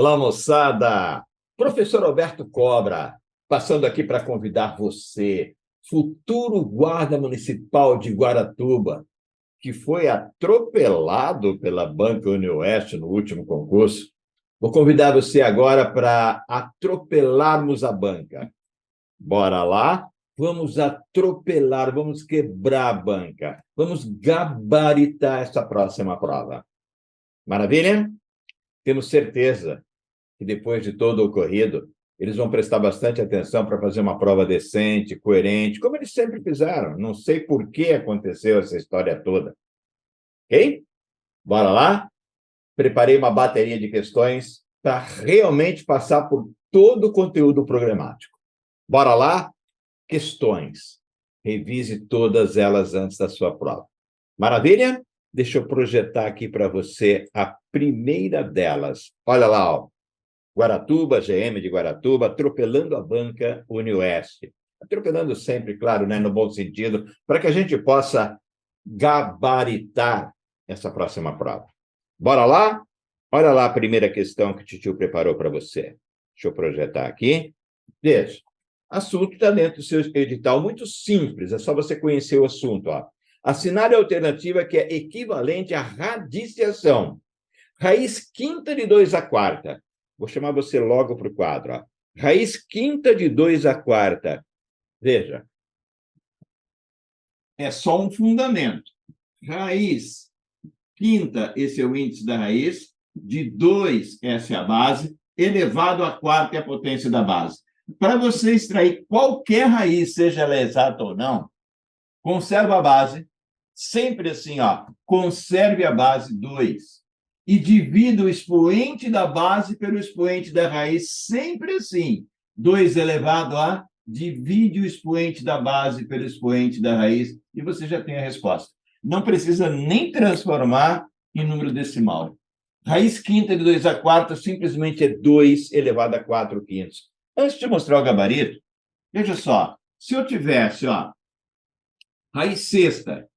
Olá, moçada! Professor Alberto Cobra, passando aqui para convidar você, futuro guarda municipal de Guaratuba, que foi atropelado pela Banca UniOeste no último concurso. Vou convidar você agora para atropelarmos a banca. Bora lá? Vamos atropelar, vamos quebrar a banca. Vamos gabaritar essa próxima prova. Maravilha? Temos certeza que depois de todo o ocorrido, eles vão prestar bastante atenção para fazer uma prova decente, coerente, como eles sempre fizeram. Não sei por que aconteceu essa história toda. Ok? Bora lá? Preparei uma bateria de questões para realmente passar por todo o conteúdo programático. Bora lá? Questões. Revise todas elas antes da sua prova. Maravilha? Deixa eu projetar aqui para você a primeira delas. Olha lá, ó. Guaratuba, GM de Guaratuba, atropelando a banca UniOeste. Atropelando sempre, claro, né, no bom sentido, para que a gente possa gabaritar essa próxima prova. Bora lá? Olha lá a primeira questão que o Titio preparou para você. Deixa eu projetar aqui. Veja, assunto está dentro do seu edital, muito simples, é só você conhecer o assunto. Ó. Assinale a alternativa que é equivalente à radiciação. Raiz quinta de 2 à quarta. Vou chamar você logo para o quadro. Ó. Raiz quinta de 2 à quarta. Veja. É só um fundamento. Raiz quinta, esse é o índice da raiz, de 2, essa é a base, elevado à quarta é a potência da base. Para você extrair qualquer raiz, seja ela exata ou não, conserva a base, sempre assim, ó, conserve a base 2. E divida o expoente da base pelo expoente da raiz, sempre assim. 2 elevado a, divide o expoente da base pelo expoente da raiz, e você já tem a resposta. Não precisa nem transformar em número decimal. Raiz quinta de 2 à quarta simplesmente é 2 elevado a 4 quintos. Antes de mostrar o gabarito, veja só, se eu tivesse, ó, raiz sexta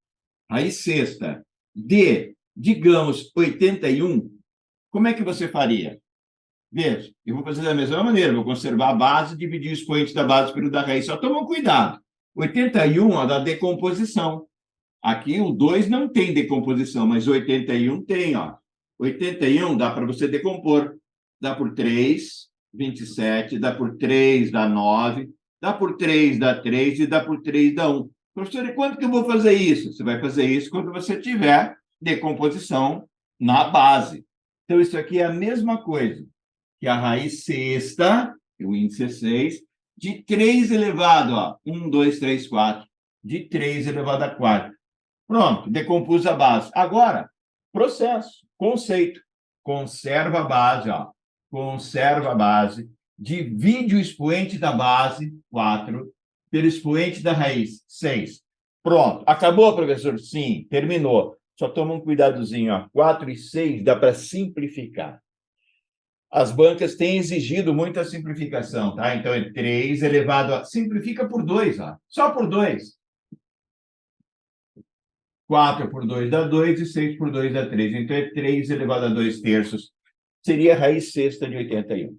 de, digamos, 81, como é que você faria? Veja, eu vou fazer da mesma maneira, vou conservar a base, dividir o expoente da base pelo da raiz, só toma cuidado. 81 é da decomposição. Aqui o 2 não tem decomposição, mas 81 tem, ó. 81 dá para você decompor. Dá por 3, 27, dá por 3, dá 9, dá por 3, dá 3 e dá por 3, dá 1. Professor, e quando que eu vou fazer isso? Você vai fazer isso quando você tiver decomposição na base. Então, isso aqui é a mesma coisa que a raiz sexta, o índice é 6, de 3 elevado a 1, 2, 3, 4, de 3 elevado a 4. Pronto, decompus a base. Agora, processo, conceito. Conserva a base, ó. Conserva a base, divide o expoente da base, 4, pelo expoente da raiz, 6. Pronto. Acabou, professor? Sim, terminou. Só toma um cuidadozinho, ó. 4 e 6 dá para simplificar. As bancas têm exigido muita simplificação, tá? Então, é 3 elevado a... Simplifica por 2, ó. Só por 2. 4 por 2 dá 2 e 6 por 2 dá 3. Então, é 3 elevado a 2 terços. Seria a raiz sexta de 81.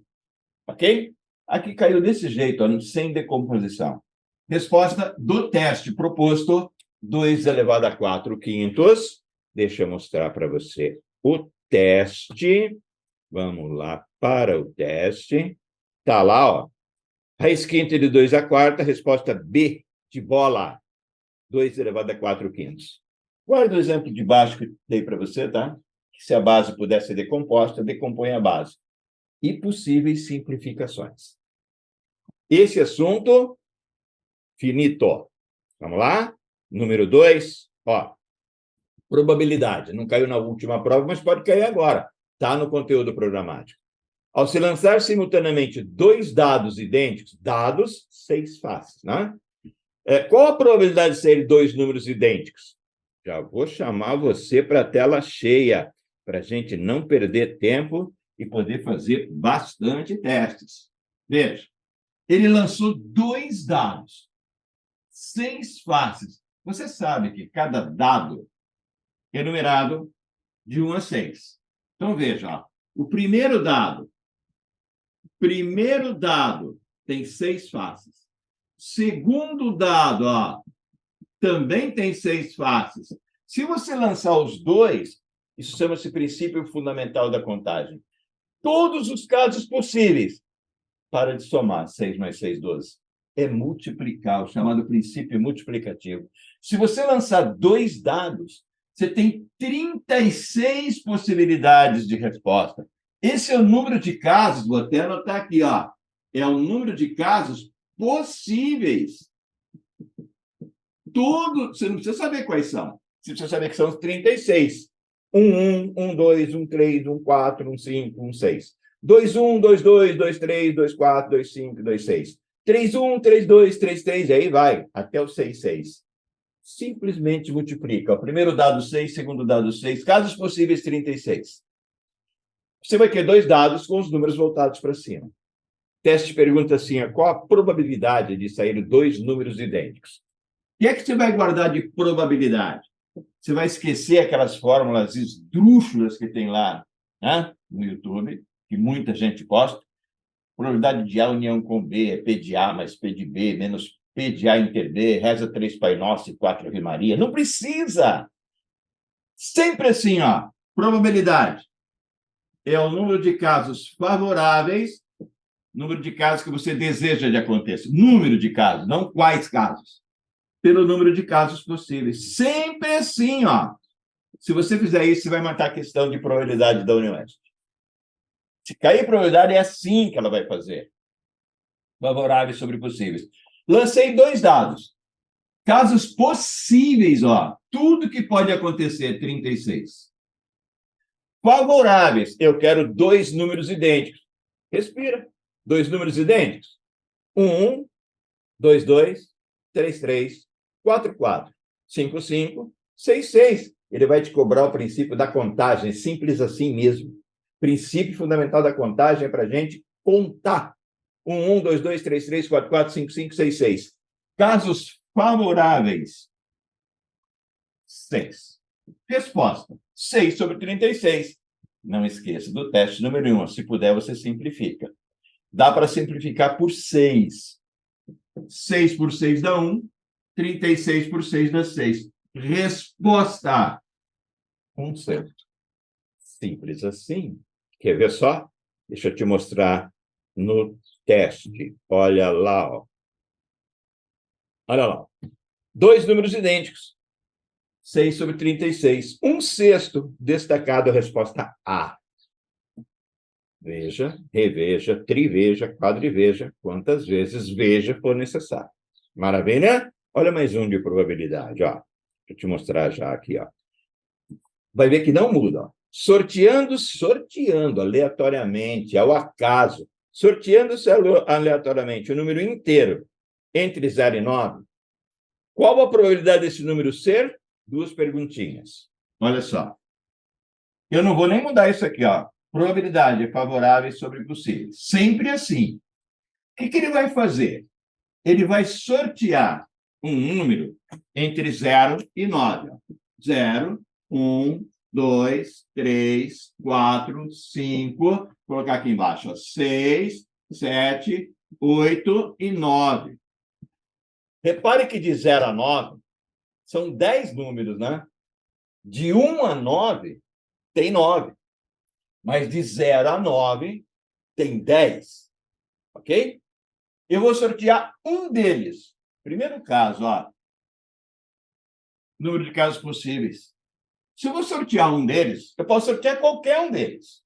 Ok? Aqui caiu desse jeito, ó, sem decomposição. Resposta do teste proposto, 2 elevado a 4 quintos. Deixa eu mostrar para você o teste. Vamos lá para o teste. Está lá, ó. Raiz quinta de 2 à quarta, resposta B de bola. 2 elevado a 4 quintos. Guarda o exemplo de baixo que dei para você, tá? Se a base pudesse ser decomposta, decompõe a base. E possíveis simplificações. Esse assunto, finito. Vamos lá? Número 2, ó. Probabilidade. Não caiu na última prova, mas pode cair agora. Está no conteúdo programático. Ao se lançar simultaneamente 2 dados idênticos, dados 6 faces, né? Qual a probabilidade de serem 2 números idênticos? Já vou chamar você para a tela cheia, para a gente não perder tempo e poder fazer bastante testes. Veja, ele lançou 2 dados, 6 faces. Você sabe que cada dado é numerado de 1 a 6. Então, veja, ó, o primeiro dado Primeiro dado tem 6 faces. Segundo dado, ó, também tem 6 faces. Se você lançar os dois, isso chama-se princípio fundamental da contagem. Todos os casos possíveis, para de somar 6 mais 6, 12. É multiplicar, o chamado princípio multiplicativo. Se você lançar 2 dados, você tem 36 possibilidades de resposta. Esse é o número de casos, vou até anotar aqui, ó. É o número de casos possíveis. Tudo, você não precisa saber quais são. Você precisa saber que são os 36. 1, 2, 3, 4, 5, 6. 2, 2, 3, 4, 5, 6. 3, 2, 3, e aí vai, até o 6. Simplesmente multiplica. O primeiro dado 6, segundo dado 6, casos possíveis 36. Você vai ter 2 dados com os números voltados para cima. O teste pergunta assim, qual a probabilidade de sair 2 números idênticos? O que é que você vai guardar de probabilidade? Você vai esquecer aquelas fórmulas esdrúxulas que tem lá, né, no YouTube, que muita gente posta. Probabilidade de A união com B é P de A mais P de B, menos P de A inter B, reza 3 Pai Nosso e 4 Ave Maria. Não precisa! Sempre assim, ó, probabilidade é o número de casos favoráveis, número de casos que você deseja de aconteça. Número de casos, não quais casos. Pelo número de casos possíveis. Sempre assim, ó. Se você fizer isso, você vai matar a questão de probabilidade da Unioeste. Se cair probabilidade, é assim que ela vai fazer. Favoráveis sobre possíveis. Lancei 2 dados. Casos possíveis, ó. Tudo que pode acontecer, 36. Favoráveis, eu quero 2 números idênticos. Respira. 2 números idênticos. 1, 2, 3, 4, 5, 6. Ele vai te cobrar o princípio da contagem, simples assim mesmo. Princípio fundamental da contagem é para a gente contar. 1, 2, 3, 4, 5, 6. Casos favoráveis, 6. Resposta, 6 sobre 36. Não esqueça do teste número 1. Se puder, você simplifica. Dá para simplificar por 6. 6 por 6 dá 1. 36 por 6 dá 6. Resposta, 1/6. Simples assim. Quer ver só? Deixa eu te mostrar no teste. Olha lá, ó. Olha lá. 2 números idênticos. 6 sobre 36. 1/6 destacado a resposta A. Veja, reveja, triveja, quadriveja, quantas vezes veja for necessário. Maravilha? Olha mais um de probabilidade, ó. Deixa eu te mostrar já aqui, ó. Vai ver que não muda, ó. Sorteando aleatoriamente, ao acaso, sorteando-se aleatoriamente o número inteiro entre 0 e 9, qual a probabilidade desse número ser? 2 perguntinhas. Olha só. Eu não vou nem mudar isso aqui, ó. Probabilidade favorável sobre possíveis. Sempre assim. O que ele vai fazer? Ele vai sortear um número entre 0 e 9. 0, 1, 2, 3, 4, 5. Vou colocar aqui embaixo, ó, 6, 7, 8 e 9. Repare que de 0 a 9 são 10 números, né? De 1 a 9 tem 9. Mas de 0 a 9 tem 10. Ok? Eu vou sortear um deles. Primeiro caso, ó. Número de casos possíveis. Se eu vou sortear um deles, eu posso sortear qualquer um deles.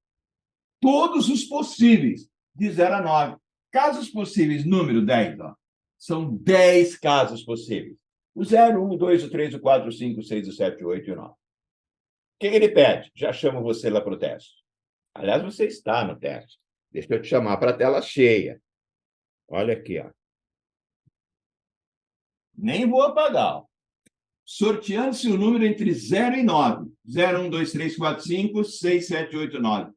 Todos os possíveis, de 0 a 9. Casos possíveis, número 10, ó. São 10 casos possíveis. O 0, 1, 2, o 3, o 4, o 5, o 6, o 7, o 8 e o 9. O que ele pede? Já chamo você lá para o teste. Aliás, você está no teste. Deixa eu te chamar para a tela cheia. Olha aqui, ó. Nem vou apagar, ó. Sorteando-se o número entre 0 e 9. 0, 1, 2, 3, 4, 5, 6, 7, 8, 9.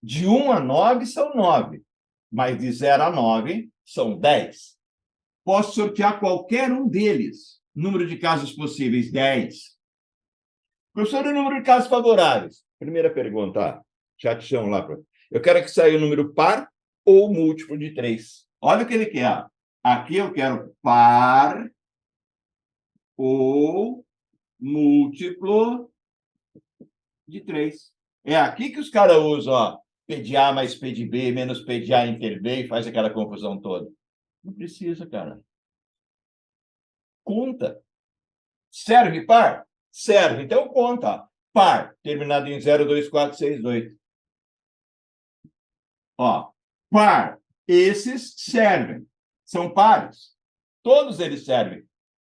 De 1 a 9 são 9. Mas de 0 a 9 são 10. Posso sortear qualquer um deles. Número de casos possíveis, 10. Professor, o número de casos favoráveis? Primeira pergunta, ó. Já te chamo lá. Eu quero que saia o número par ou múltiplo de 3. Olha o que ele quer. Aqui eu quero par ou múltiplo de 3. É aqui que os caras usam, ó, P de A mais P de B menos P de A inter B e faz aquela confusão toda. Não precisa, cara. Conta. Serve par? Serve. Então conta. Ó. Par, terminado em 0, 2, 4, 6, 8. Ó, par. Esses servem. São pares. Todos eles servem.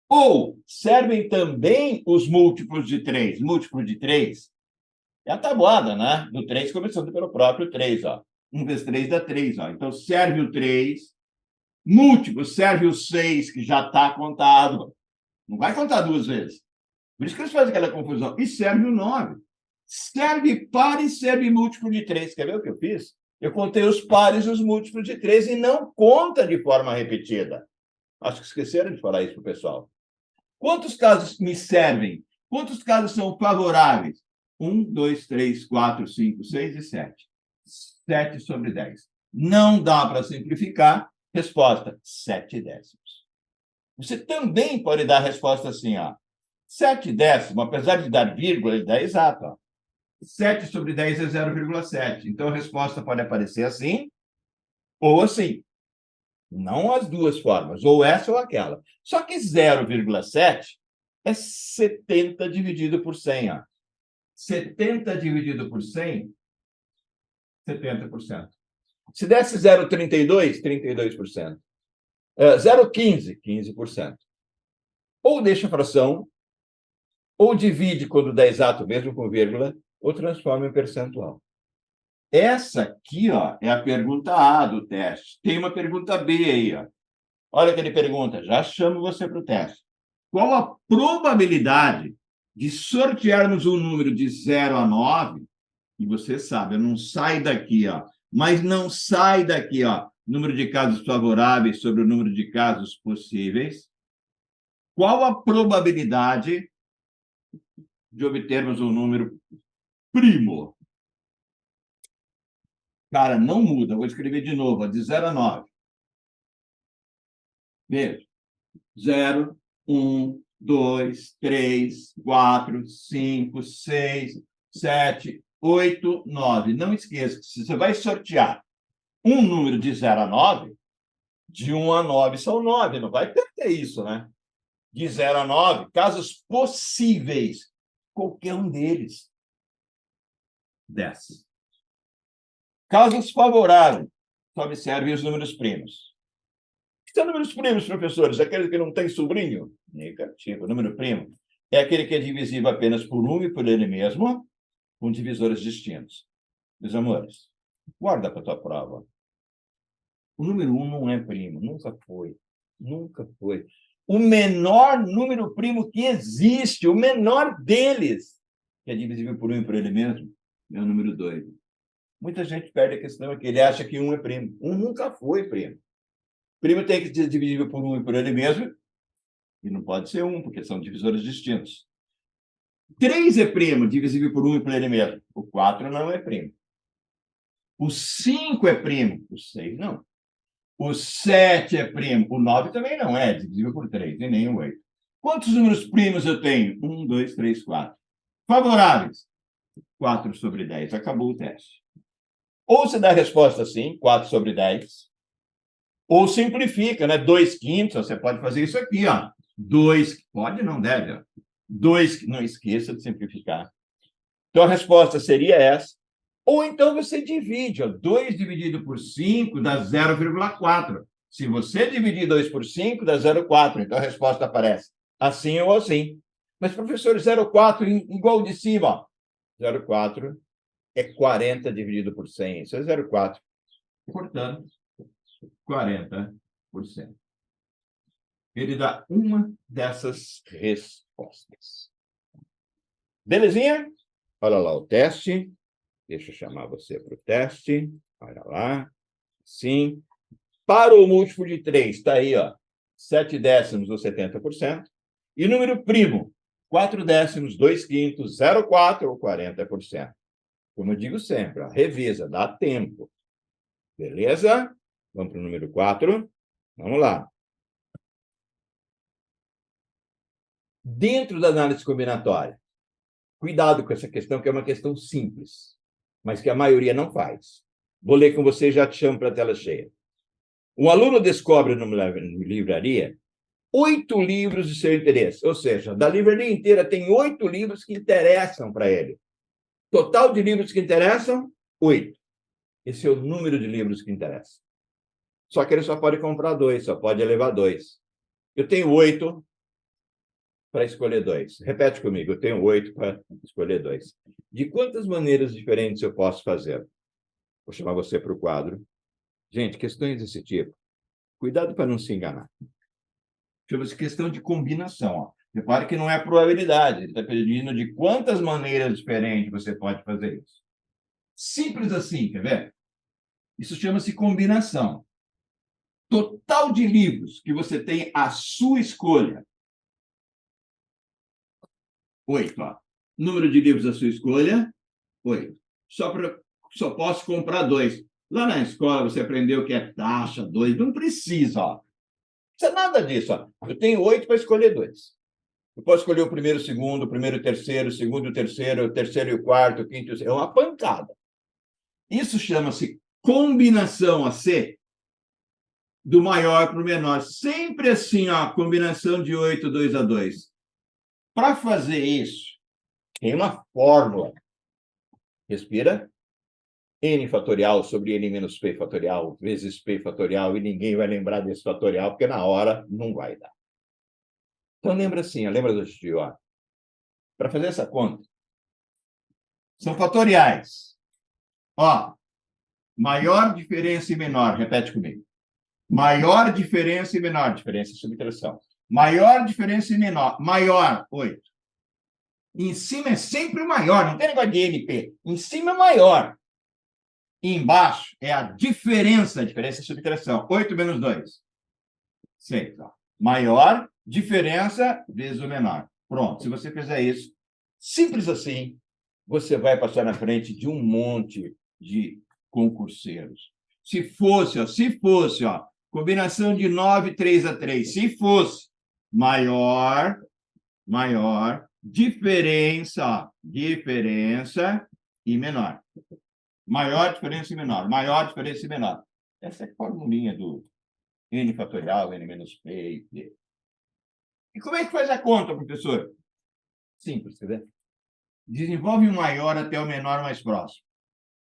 Ou servem também os múltiplos de 3. Múltiplo de 3 é a tabuada, né? Do 3 começando pelo próprio 3, ó. 1 vezes 3 dá 3, ó. Então, serve o 3. Múltiplo, serve o 6, que já está contado. Não vai contar duas vezes. Por isso que eles fazem aquela confusão. E serve o 9. Serve par e serve múltiplo de 3. Quer ver o que eu fiz? Eu contei os pares e os múltiplos de 3 e não conta de forma repetida. Acho que esqueceram de falar isso para o pessoal. Quantos casos me servem? Quantos casos são favoráveis? 1, 2, 3, 4, 5, 6 e 7. 7 sobre 10. Não dá para simplificar. Resposta, 7 décimos. Você também pode dar a resposta assim, ó. 7 décimos, apesar de dar vírgula, ele dá exato. Ó. 7 sobre 10 é 0,7. Então, a resposta pode aparecer assim ou assim. Não as duas formas, ou essa ou aquela. Só que 0,7 é 70 dividido por 100. Ó. 70 dividido por 100, 70%. Se desse 0,32, 32%. 0,15, 15%. Ou deixa a fração, ou divide quando dá exato, mesmo com vírgula, ou transforma em percentual. Essa aqui, ó, é a pergunta A do teste. Tem uma pergunta B aí, ó. Olha o que ele pergunta, já chamo você para o teste. Qual a probabilidade de sortearmos um número de 0 a 9? E você sabe, eu não saio daqui, ó, mas não sai daqui, ó, número de casos favoráveis sobre o número de casos possíveis. Qual a probabilidade de obtermos um número primo? Cara, não muda. Vou escrever de novo, ó, de 0 a 9. Veja. 0, 1, 2, 3, 4, 5, 6, 7, 8, 9. Não esqueça, se você vai sortear um número de 0 a 9, de 1 a 9 são 9, não vai perder isso, né? De 0 a 9, casos possíveis, qualquer um deles. 10. Casos favoráveis, só observe os números primos. O que são números primos, professores? Aquele que não tem sobrinho? Negativo. Número primo é aquele que é divisível apenas por 1 e por ele mesmo, com divisores distintos. Meus amores, guarda para a tua prova. O número 1 não é primo, nunca foi. Nunca foi. O menor número primo que existe, o menor deles, que é divisível por 1 e por ele mesmo, é o número 2. Muita gente perde a questão, é que ele acha que 1 é primo. 1 nunca foi primo. Primo tem que ser dividível por 1 e por ele mesmo, e não pode ser 1, porque são divisores distintos. 3 é primo, divisível por 1 e por ele mesmo. O 4 não é primo. O 5 é primo, o 6 não. O 7 é primo, o 9 também não é, divisível por 3, e nem o 8. Quantos números primos eu tenho? 1, 2, 3, 4. Favoráveis? 4 sobre 10. Acabou o teste. Ou você dá a resposta assim, 4 sobre 10, ou simplifica, né? 2 quintos, você pode fazer isso aqui, ó. 2, pode, não deve, ó. 2, não esqueça de simplificar. Então, a resposta seria essa. Ou então você divide, ó. 2 dividido por 5 dá 0,4. Se você dividir 2 por 5, dá 0,4. Então, a resposta aparece assim ou assim. Mas, professor, 0,4 igual de cima, ó. 0,4 é 40 dividido por 100. Isso é 0,4. Portanto, 40%. Ele dá uma dessas respostas. Belezinha? Olha lá o teste. Deixa eu chamar você para o teste. Olha lá. Sim. Para o múltiplo de 3, está aí, ó, 7 décimos ou 70%. E número primo, 4 décimos, 2 quintos, 0,4 ou 40%. Como eu digo sempre, ó, revisa, dá tempo. Beleza? Vamos para o número 4. Vamos lá. Dentro da análise combinatória, cuidado com essa questão, que é uma questão simples, mas que a maioria não faz. Vou ler com você e já te chamo para a tela cheia. Um aluno descobre numa livraria 8 livros de seu interesse, ou seja, da livraria inteira tem 8 livros que interessam para ele. Total de livros que interessam, 8. Esse é o número de livros que interessam. Só que ele só pode comprar 2, só pode levar 2. Eu tenho 8 para escolher 2. Repete comigo, eu tenho 8 para escolher 2. De quantas maneiras diferentes eu posso fazer? Vou chamar você para o quadro. Gente, questões desse tipo, cuidado para não se enganar. Chama-se questão de combinação. Ó. Repare que não é probabilidade. Ele está pedindo de quantas maneiras diferentes você pode fazer isso. Simples assim, quer ver? Isso chama-se combinação. Total de livros que você tem à sua escolha. 8. Ó. Número de livros à sua escolha, 8. Só posso comprar 2. Lá na escola você aprendeu que é taxa, 2. Não precisa, ó. Não precisa nada disso. Ó. Eu tenho 8 para escolher 2. Eu posso escolher o primeiro, o segundo, o primeiro, o terceiro, o terceiro e o quarto, o quinto. É uma pancada. Isso chama-se combinação a C do maior para o menor. Sempre assim, ó, combinação de 8, 2 a 2. Para fazer isso, tem uma fórmula. Respira. N fatorial sobre N menos P fatorial vezes P fatorial, e ninguém vai lembrar desse fatorial, porque na hora não vai dar. Então, lembra assim, lembra do GTO. Para fazer essa conta, são fatoriais. Ó, maior diferença e menor, repete comigo. Maior diferença e menor, diferença e subtração. Maior diferença e menor, maior, 8. Em cima é sempre o maior, não tem negócio de NP. Em cima é maior. E embaixo é a diferença e subtração. 8 menos 2. 6. Ó. Maior diferença vezes o menor. Pronto, se você fizer isso, simples assim, você vai passar na frente de um monte de concurseiros. Se fosse, ó, combinação de 9, 3 a 3, se fosse maior, diferença e menor. Maior diferença e menor, maior diferença e menor. Essa é a formulinha do N fatorial, N menos P e P. E como é que faz a conta, professor? Simples, quer ver? Desenvolve o maior até o menor mais próximo.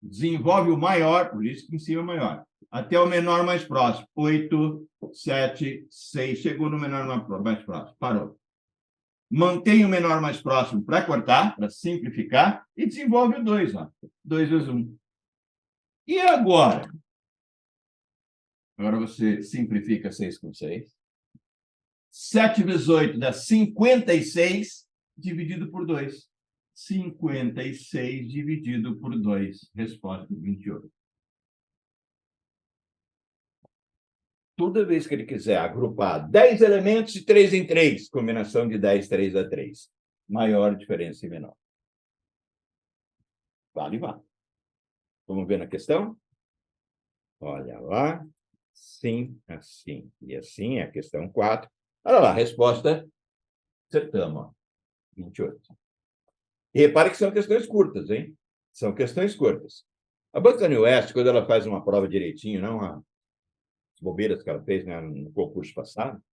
Desenvolve o maior, por isso que em cima é maior, até o menor mais próximo. 8, 7, 6. Chegou no menor mais próximo. Parou. Mantém o menor mais próximo para cortar, para simplificar, e desenvolve o 2. Ó. 2 vezes 1. E agora? Agora você simplifica 6 com 6. 7 vezes 8 dá 56, dividido por 2. 56 dividido por 2. Resposta 28. Toda vez que ele quiser agrupar 10 elementos de 3 em 3, combinação de 10, 3 a 3. Maior diferença e menor. Vale, vale. Vamos ver na questão? Olha lá. Sim, assim e assim é a questão 4. Olha lá, resposta, acertamos. Ó. 28. E repare que são questões curtas, hein? São questões curtas. A Banca New West, quando ela faz uma prova direitinho, não as bobeiras que ela fez, né, no concurso passado,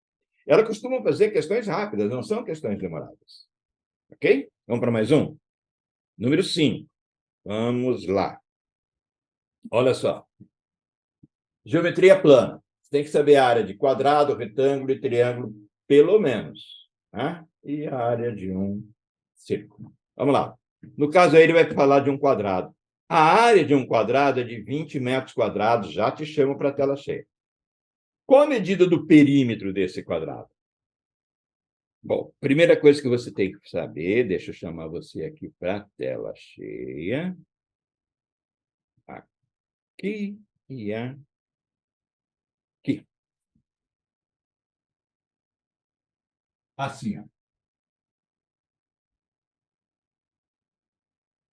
ela costuma fazer questões rápidas, não são questões demoradas. Ok? Vamos para mais um? Número 5. Vamos lá. Olha só. Geometria plana. Você tem que saber a área de quadrado, retângulo e triângulo, pelo menos. Né? E a área de um círculo. Vamos lá. No caso aí, ele vai falar de um quadrado. A área de um quadrado é de 20 metros quadrados. Já te chamo para a tela cheia. Qual a medida do perímetro desse quadrado? Bom, primeira coisa que você tem que saber, deixa eu chamar você aqui para a tela cheia. Aqui e aqui. Assim, ó.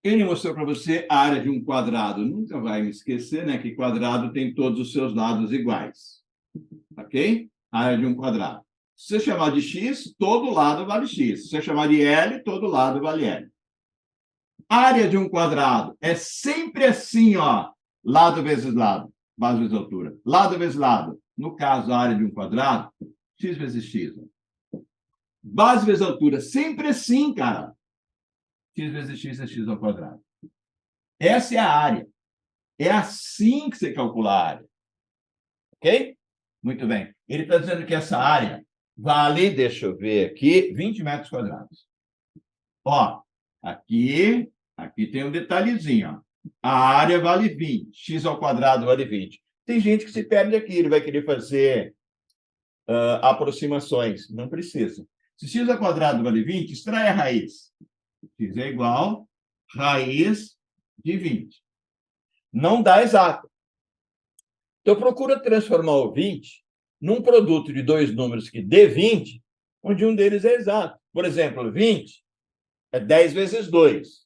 Ele mostrou para você a área de um quadrado. Nunca vai me esquecer, né, que quadrado tem todos os seus lados iguais. Ok? A área de um quadrado. Se você chamar de x, todo lado vale x. Se você chamar de L, todo lado vale L. Área de um quadrado é sempre assim, ó. Lado vezes lado, base vezes altura. Lado vezes lado. No caso, a área de um quadrado, x vezes x. Base vezes altura, sempre assim, cara. X vezes x é x ao quadrado. Essa é a área. É assim que você calcula a área. Ok? Muito bem. Ele está dizendo que essa área vale, deixa eu ver aqui, 20 metros quadrados. Ó, aqui tem um detalhezinho. Ó. A área vale 20, x ao quadrado vale 20. Tem gente que se perde aqui, ele vai querer fazer aproximações. Não precisa. Se x ao quadrado vale 20, extrai a raiz. X é igual raiz de 20. Não dá exato. Então, procura transformar o 20 num produto de dois números que dê 20, onde um deles é exato. Por exemplo, 20 é 10 vezes 2,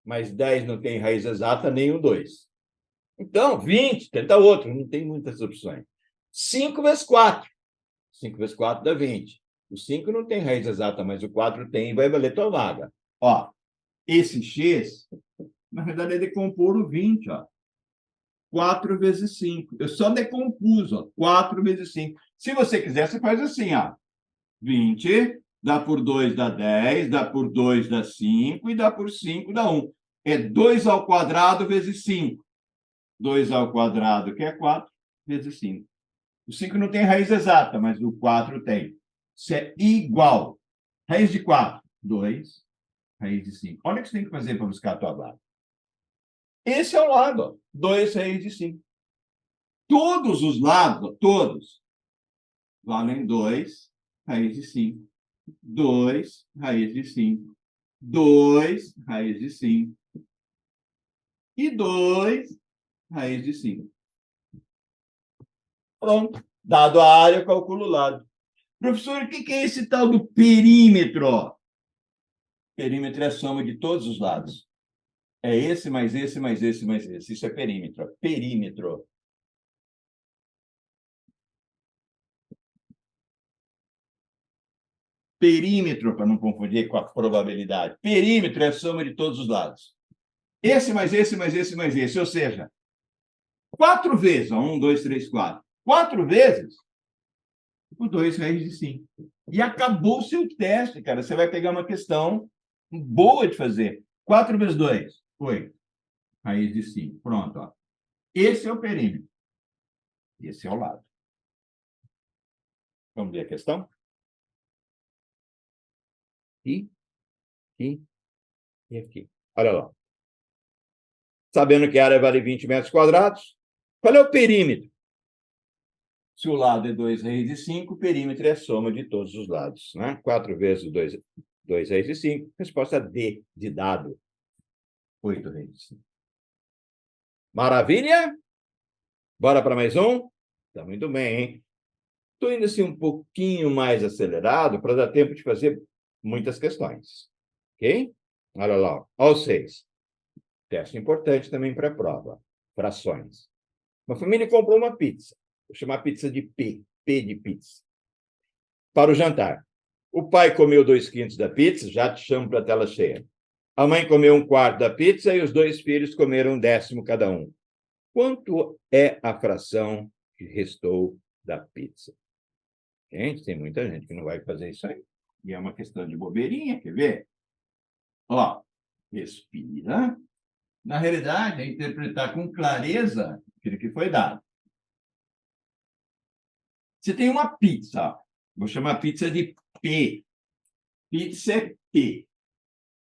mas 10 não tem raiz exata nem o 2. Então, 20, tenta outro, não tem muitas opções. 5 vezes 4. 5 vezes 4 dá 20. O 5 não tem raiz exata, mas o 4 tem e vai valer tua vaga. Ó, esse x, na verdade, é decompor o 20, ó. 4 vezes 5. Eu só decompus, ó, 4 vezes 5. Se você quiser, você faz assim, ó. 20, dá por 2, dá 10, dá por 2, dá 5, e dá por 5, dá 1. É 2 ao quadrado vezes 5. 2 ao quadrado, que é 4, vezes 5. O 5 não tem raiz exata, mas o 4 tem. Isso é igual. Raiz de 4, 2. Raiz de 5. Olha o que você tem que fazer para buscar a tua vaga. Esse é o lado, ó. 2 raiz de 5. Todos os lados, todos, valem 2 raiz de 5. 2 raiz de 5. 2 raiz de 5. E 2 raiz de 5. Pronto. Dado a área, calculo o lado. Professor, o que é esse tal do perímetro? Perímetro é a soma de todos os lados. É esse, mais esse, mais esse, mais esse. Isso é perímetro. Perímetro. Perímetro, para não confundir com a probabilidade. Perímetro é a soma de todos os lados. Esse, mais esse, mais esse, mais esse. Ou seja, 4 vezes. 1, 2, 3, 4. 4 vezes o 2 raiz de 5. E acabou o seu teste, cara. Você vai pegar uma questão boa de fazer. 4 vezes 2, 8. Raiz de 5. Pronto. Ó. Esse é o perímetro. Esse é o lado. Vamos ver a questão? Aqui, aqui e aqui. Olha lá. Sabendo que a área vale 20 metros quadrados, qual é o perímetro? Se o lado é 2 raiz de 5, o perímetro é a soma de todos os lados. Né? 4 vezes 2 raiz de 5. Resposta D, de dado. 8 raiz de 5. Maravilha? Bora para mais um? Está muito bem, hein? Estou indo assim um pouquinho mais acelerado para dar tempo de fazer muitas questões. Ok? Olha lá. Olha o 6. Teste importante também para a prova. Frações. Uma família comprou uma pizza. Vou chamar a pizza de P. P de pizza. Para o jantar. O pai comeu 2 quintos da pizza, já te chamo para a tela cheia. A mãe comeu 1/4 da pizza e os 2 filhos comeram 1/10 cada um. Quanto é a fração que restou da pizza? Gente, tem muita gente que não vai fazer isso aí. E é uma questão de bobeirinha, quer ver? Ó, respira. Na realidade, é interpretar com clareza aquilo que foi dado. Você tem uma pizza, ó. Vou chamar a pizza de P. Pizza é P.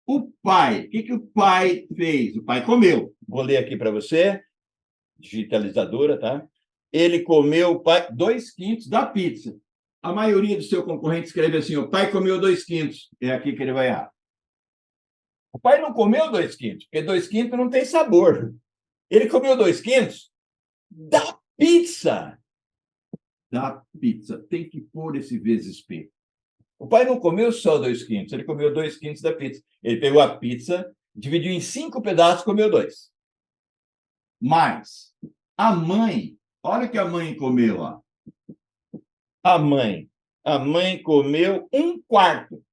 O pai, o que o pai fez? O pai comeu. Vou ler aqui para você, digitalizadora, tá? Ele comeu, o pai, 2 quintos da pizza. A maioria do seu concorrente escreve assim, o pai comeu 2 quintos. É aqui que ele vai errar. O pai não comeu 2 quintos, porque 2 quintos não tem sabor. Ele comeu 2 quintos da pizza. Da pizza. Tem que pôr esse vezes P. O pai não comeu só 2 quintos, ele comeu 2 quintos da pizza. Ele pegou a pizza Dividiu em 5 pedaços, comeu 2. Mas a mãe, olha o que a mãe comeu, ó. A mãe comeu 1/4.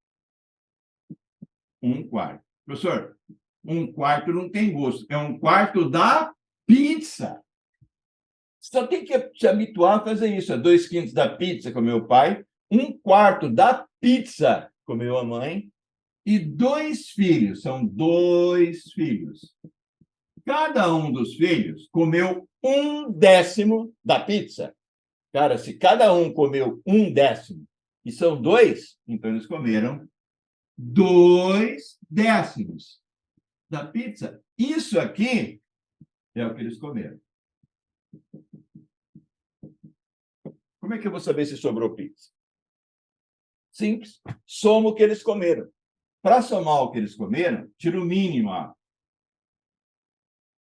1/4. Professor, 1/4 não tem gosto. É 1/4 da pizza. Só tem que se habituar a fazer isso. É 2/5 da pizza, comeu o pai. 1/4 da pizza, comeu a mãe. E 2 filhos, são 2 filhos. Cada um dos filhos comeu 1/10 da pizza. Cara, se cada um comeu 1/10, e são 2, então eles comeram 2/10 da pizza. Isso aqui é o que eles comeram. Como é que eu vou saber se sobrou pizza? Simples. Soma o que eles comeram. Para somar o que eles comeram, tira o mínimo. Ó.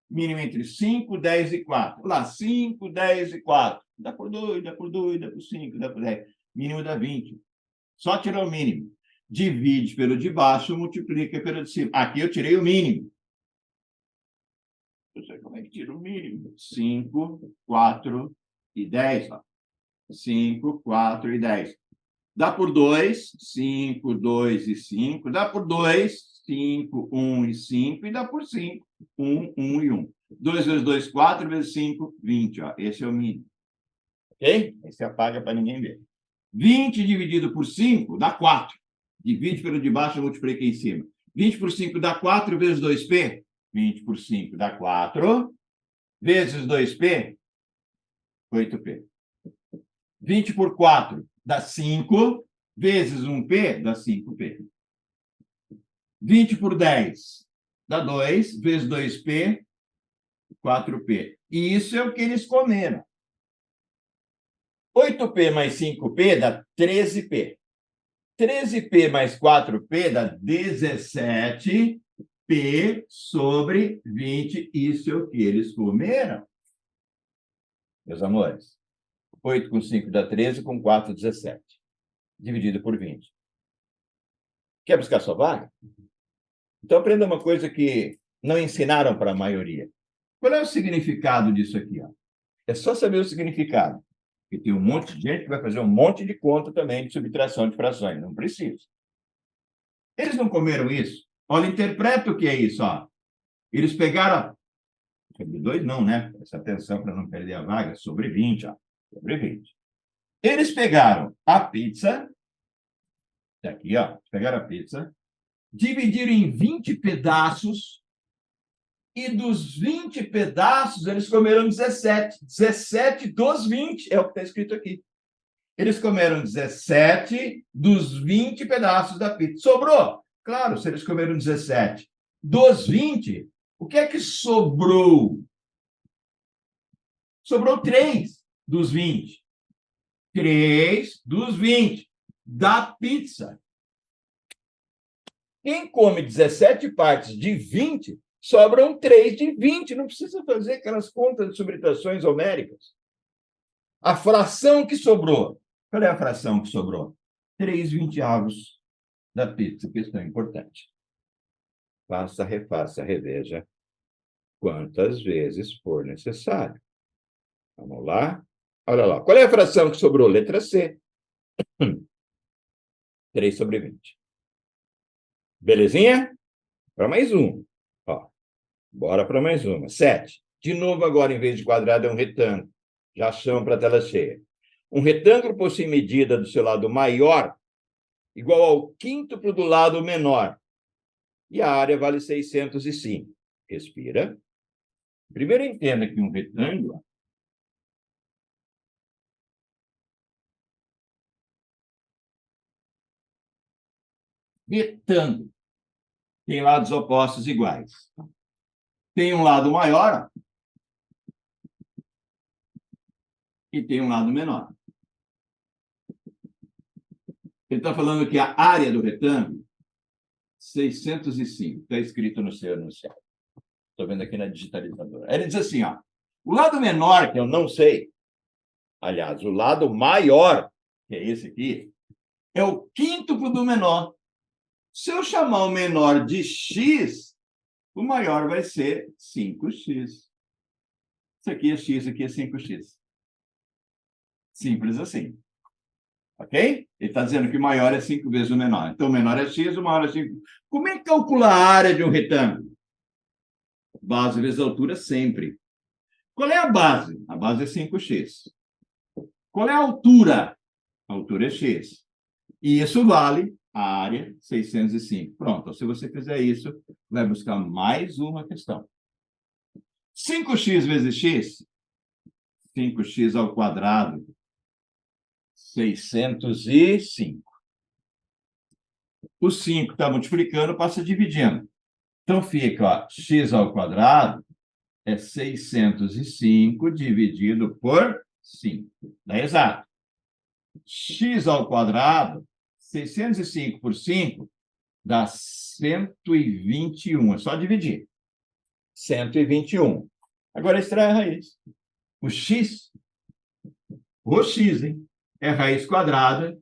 Mínimo entre 5, 10 e 4. Lá, 5, 10 e 4. Dá por 2, dá por 2, dá por 5, dá por 10. Mínimo dá 20. Só tirou o mínimo. Divide pelo de baixo, multiplica pelo de cima. Aqui eu tirei o mínimo. Não sei como é que tira o mínimo. 5, 4 e 10. Ó. 5, 4 e 10. Dá por 2, 5, 2 e 5. Dá por 2, 5, 1 e 5. E dá por 5, 1, 1 e 1. 2 vezes 2, 4 vezes 5, 20. Ó. Esse é o mínimo. Ok? Aí você apaga para ninguém ver. 20 dividido por 5 dá 4. Divide pelo de baixo e multiplica em cima. 20 por 5 dá 4 vezes 2p. 20 por 5 dá 4. Vezes 2p, 8p. 20 por 4 dá 5. Vezes 1p dá 5p. 20 por 10 dá 2. Vezes 2p, 4p. E isso é o que eles comeram. 8p mais 5p dá 13p. 13p mais 4p dá 17p sobre 20. Isso é o que eles comeram. Meus amores, 8 com 5 dá 13, com 4, 17. Dividido por 20. Quer buscar sua vaga? Então, aprenda uma coisa que não ensinaram para a maioria. Qual é o significado disso aqui? Ó? É só saber o significado. Porque tem um monte de gente que vai fazer um monte de conta também de subtração de frações. Não precisa. Eles não comeram isso? Olha, interpreta o que é isso. Ó. Eles pegaram... Sobre 2 não, né? Presta atenção para não perder a vaga. Sobre 20, ó. Sobre 20. Eles pegaram a pizza... Aqui, ó. Pegaram a pizza... Dividiram em 20 pedaços... E dos 20 pedaços, eles comeram 17. 17 dos 20, é o que está escrito aqui. Eles comeram 17 dos 20 pedaços da pizza. Sobrou? Claro, se eles comeram 17 dos 20, o que é que sobrou? Sobrou 3 dos 20. 3 dos 20 da pizza. Quem come 17 partes de 20, sobram 3 de 20. Não precisa fazer aquelas contas de subtrações homéricas. A fração que sobrou. Qual é a fração que sobrou? 3/20 da pizza. Questão importante. Faça, refaça, reveja quantas vezes for necessário. Vamos lá? Olha lá. Qual é a fração que sobrou? Letra C. 3 sobre 20. Belezinha? Para mais um. Ó. Bora para mais uma. 7. De novo, agora, em vez de quadrado, é um retângulo. Já chamo para a tela cheia. Um retângulo possui medida do seu lado maior igual ao quíntuplo do lado menor. E a área vale 605. Respira. Primeiro, entenda que um retângulo... Retângulo tem lados opostos iguais. Tem um lado maior e tem um lado menor. Ele está falando que a área do retângulo, 605, está escrito no seu enunciado. Estou vendo aqui na digitalizadora. Ele diz assim, ó, o lado menor, que eu não sei, aliás, o lado maior, que é esse aqui, é o quíntuplo do menor. Se eu chamar o menor de x, o maior vai ser 5x. Isso aqui é x, aqui é 5x. Simples assim. Ok? Ele está dizendo que o maior é 5 vezes o menor. Então, o menor é x, o maior é 5. Como é que calcula a área de um retângulo? Base vezes altura sempre. Qual é a base? A base é 5x. Qual é a altura? A altura é x. E isso vale a área 605. Pronto. Então, se você fizer isso, vai buscar mais uma questão. 5x vezes x, 5x ao quadrado, 605. O 5 está multiplicando, passa dividindo. Então, fica, ó, x ao quadrado é 605 dividido por 5. Dá exato. X ao quadrado, 605 por 5, dá 121. É só dividir. 121. Agora, extrai a raiz. O x, hein? É a raiz quadrada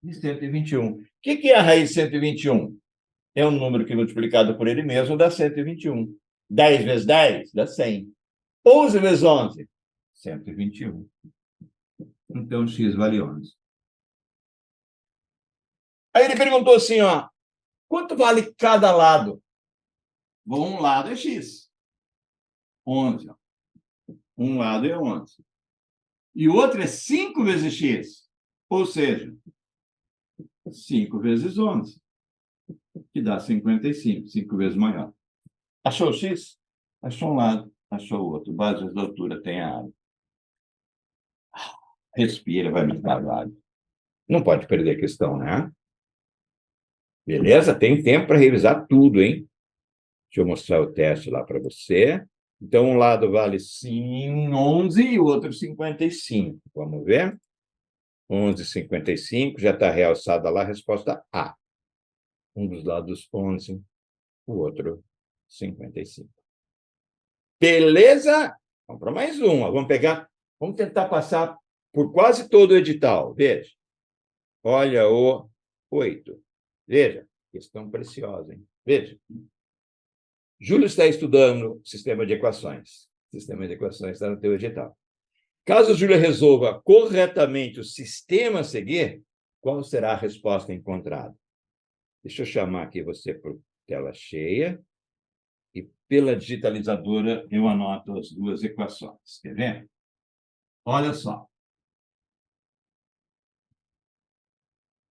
de 121. O que é a raiz de 121? É um número que, multiplicado por ele mesmo, dá 121. 10 vezes 10 dá 100. 11 vezes 11, 121. Então, x vale 11. Aí ele perguntou assim, ó, quanto vale cada lado? Bom, um lado é x. 11. Ó. Um lado é 11. E o outro é 5 vezes x. Ou seja, 5 vezes 11. Que dá 55. 5 vezes maior. Achou o x? Achou um lado. Achou o outro. Base da altura tem a área. Respira, vai me trabalhar. Não pode perder a questão, né? Beleza? Tem tempo para revisar tudo, hein? Deixa eu mostrar o teste lá para você. Então, um lado vale 11 e o outro 55. Vamos ver? 11,55. Já está realçada lá a resposta A. Um dos lados 11, o outro 55. Beleza? Vamos para mais uma. Vamos tentar passar por quase todo o edital. Veja. Olha o 8. Veja, questão preciosa, hein? Veja. Júlio está estudando sistema de equações. Sistema de equações está no teu edital. Caso Júlio resolva corretamente o sistema a seguir, qual será a resposta encontrada? Deixa eu chamar aqui você por tela cheia. E pela digitalizadora eu anoto as duas equações. Quer ver? Olha só.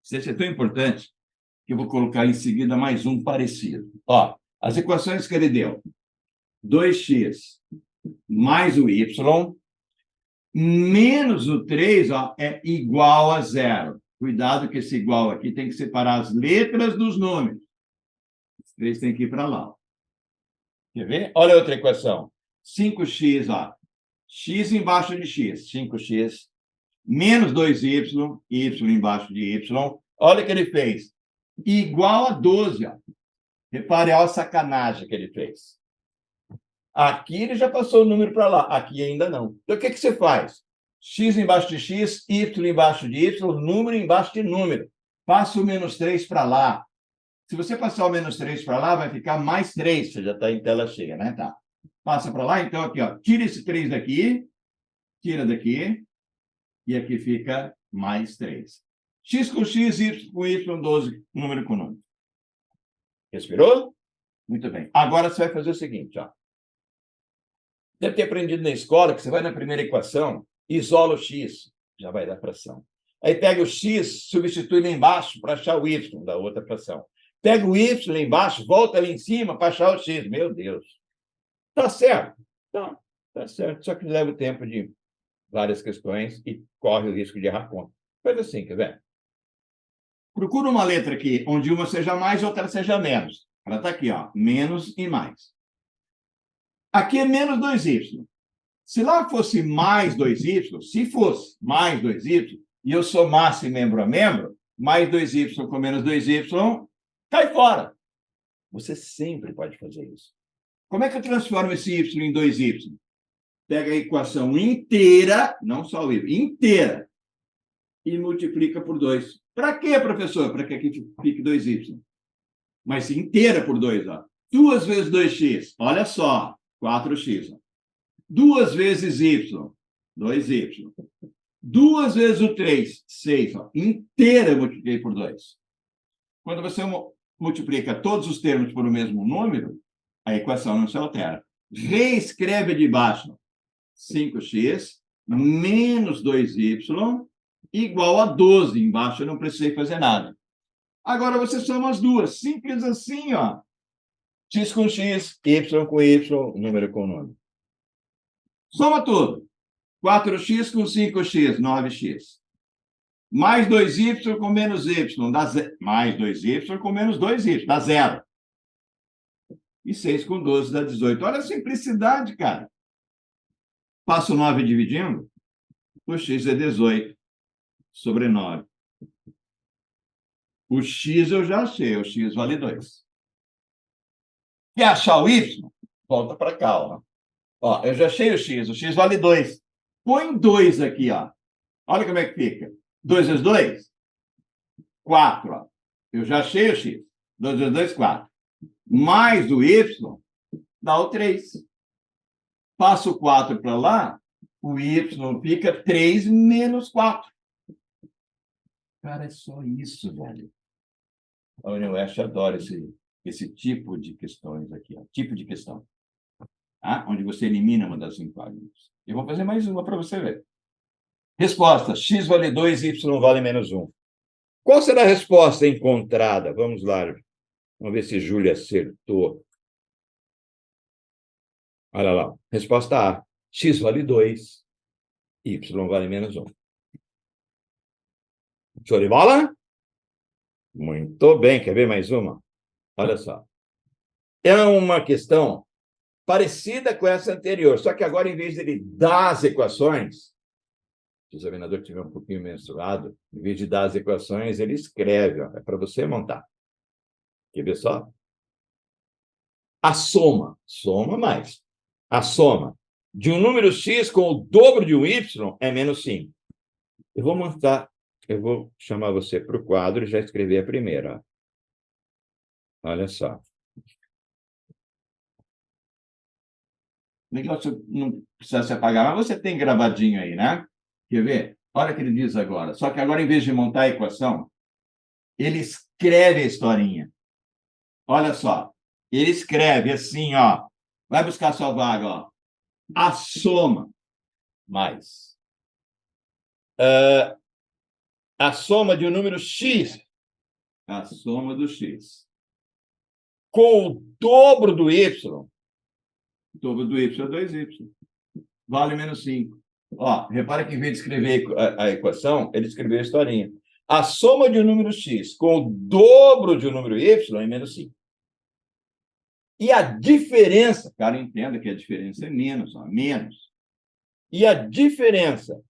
Isso é tão importante que eu vou colocar em seguida mais um parecido. Ó, as equações que ele deu. 2x mais o y menos o 3 ó, é igual a 0. Cuidado que esse igual aqui tem que separar as letras dos números. Esse 3 tem que ir para lá. Quer ver? Olha a outra equação. 5x, ó. X embaixo de x. 5x menos 2y, y embaixo de y. Olha o que ele fez. Igual a 12, ó. Repare a sacanagem que ele fez. Aqui ele já passou o número para lá, aqui ainda não. Então, o que você faz? X embaixo de x, y embaixo de y, número embaixo de número. Passa o menos 3 para lá. Se você passar o menos 3 para lá, vai ficar mais 3. Você já está em tela cheia, né? Tá. Passa para lá, então, aqui, ó. Tira esse 3 daqui, tira daqui, e aqui fica mais 3. X com x, y com y, 12, número com número. Respirou? Muito bem. Agora você vai fazer o seguinte, ó. Deve ter aprendido na escola que você vai na primeira equação, isola o x, já vai dar fração. Aí pega o x, substitui lá embaixo para achar o y da outra fração. Pega o y lá embaixo, volta ali em cima para achar o x. Meu Deus. Tá certo? Tá, tá certo. Só que leva o tempo de várias questões e corre o risco de errar conta. Faz assim, quer ver? Procura uma letra aqui onde uma seja mais e outra seja menos. Ela está aqui, ó, menos e mais. Aqui é menos 2y. Se lá fosse mais 2y, se fosse mais 2y, e eu somasse membro a membro, mais 2y com menos 2y, cai fora. Você sempre pode fazer isso. Como é que eu transformo esse y em 2y? Pega a equação inteira, não só o y, inteira, e multiplica por 2. Para quê, professor? Para que aqui fique 2y. Mas inteira por 2, ó. 2 vezes 2x, olha só, 4x. 2 vezes y, 2y. 2 vezes o 3, 6. Ó, inteira eu multipliquei por 2. Quando você multiplica todos os termos por o mesmo número, a equação não se altera. Reescreve de baixo 5x menos 2y igual a 12. Embaixo eu não precisei fazer nada. Agora você soma as duas. Simples assim, ó. X com x, y com y, número com número. Soma tudo. 4x com 5x, 9x. Mais 2y com menos y, dá zero. Mais 2y com menos 2y, dá 0. E 6 com 12 dá 18. Olha a simplicidade, cara. Passo 9 dividindo. O x é 18 sobre 9. O x eu já achei. O x vale 2. Quer achar o y? Volta para cá, ó. Ó, eu já achei o x. O x vale 2. Põe 2 aqui, ó. Olha como é que fica. 2 vezes 2? 4, ó. Eu já achei o x. 2 vezes 2, 4. Mais o y dá o 3. Passo o 4 para lá, o y fica 3 menos 4. Cara, é só isso, velho. A UniOeste adora esse tipo de questões aqui, ó. Tipo de questão. Tá? Onde você elimina uma das incógnitas. Eu vou fazer mais uma para você ver. Resposta: x vale 2, y vale menos 1. Qual será a resposta encontrada? Vamos lá. Vamos ver se Júlia acertou. Olha lá. Resposta A. X vale 2, y vale menos 1. Show de bola? Muito bem. Quer ver mais uma? Olha só. É uma questão parecida com essa anterior, só que agora, em vez de ele dar as equações, se o examinador tiver um pouquinho mensurado, em vez de dar as equações, ele escreve, ó, é para você montar. Quer ver só? A soma mais. A soma de um número x com o dobro de um y é menos 5. Eu vou montar, eu vou chamar você para o quadro e já escrever a primeira. Ó. Olha só. O negócio não precisa se apagar, mas você tem gravadinho aí, né? Quer ver? Olha o que ele diz agora. Só que agora, em vez de montar a equação, ele escreve a historinha. Olha só. Ele escreve assim, ó. Vai buscar sua vaga, ó. A soma mais a soma de um número x, a soma do x, com o dobro do y, o dobro do y é 2y, vale menos 5. Ó, repara que, em vez de escrever a equação, ele escreveu a historinha. A soma de um número x com o dobro de um número y é menos 5. E a diferença, cara, entenda que a diferença é menos, ó, menos. E a diferença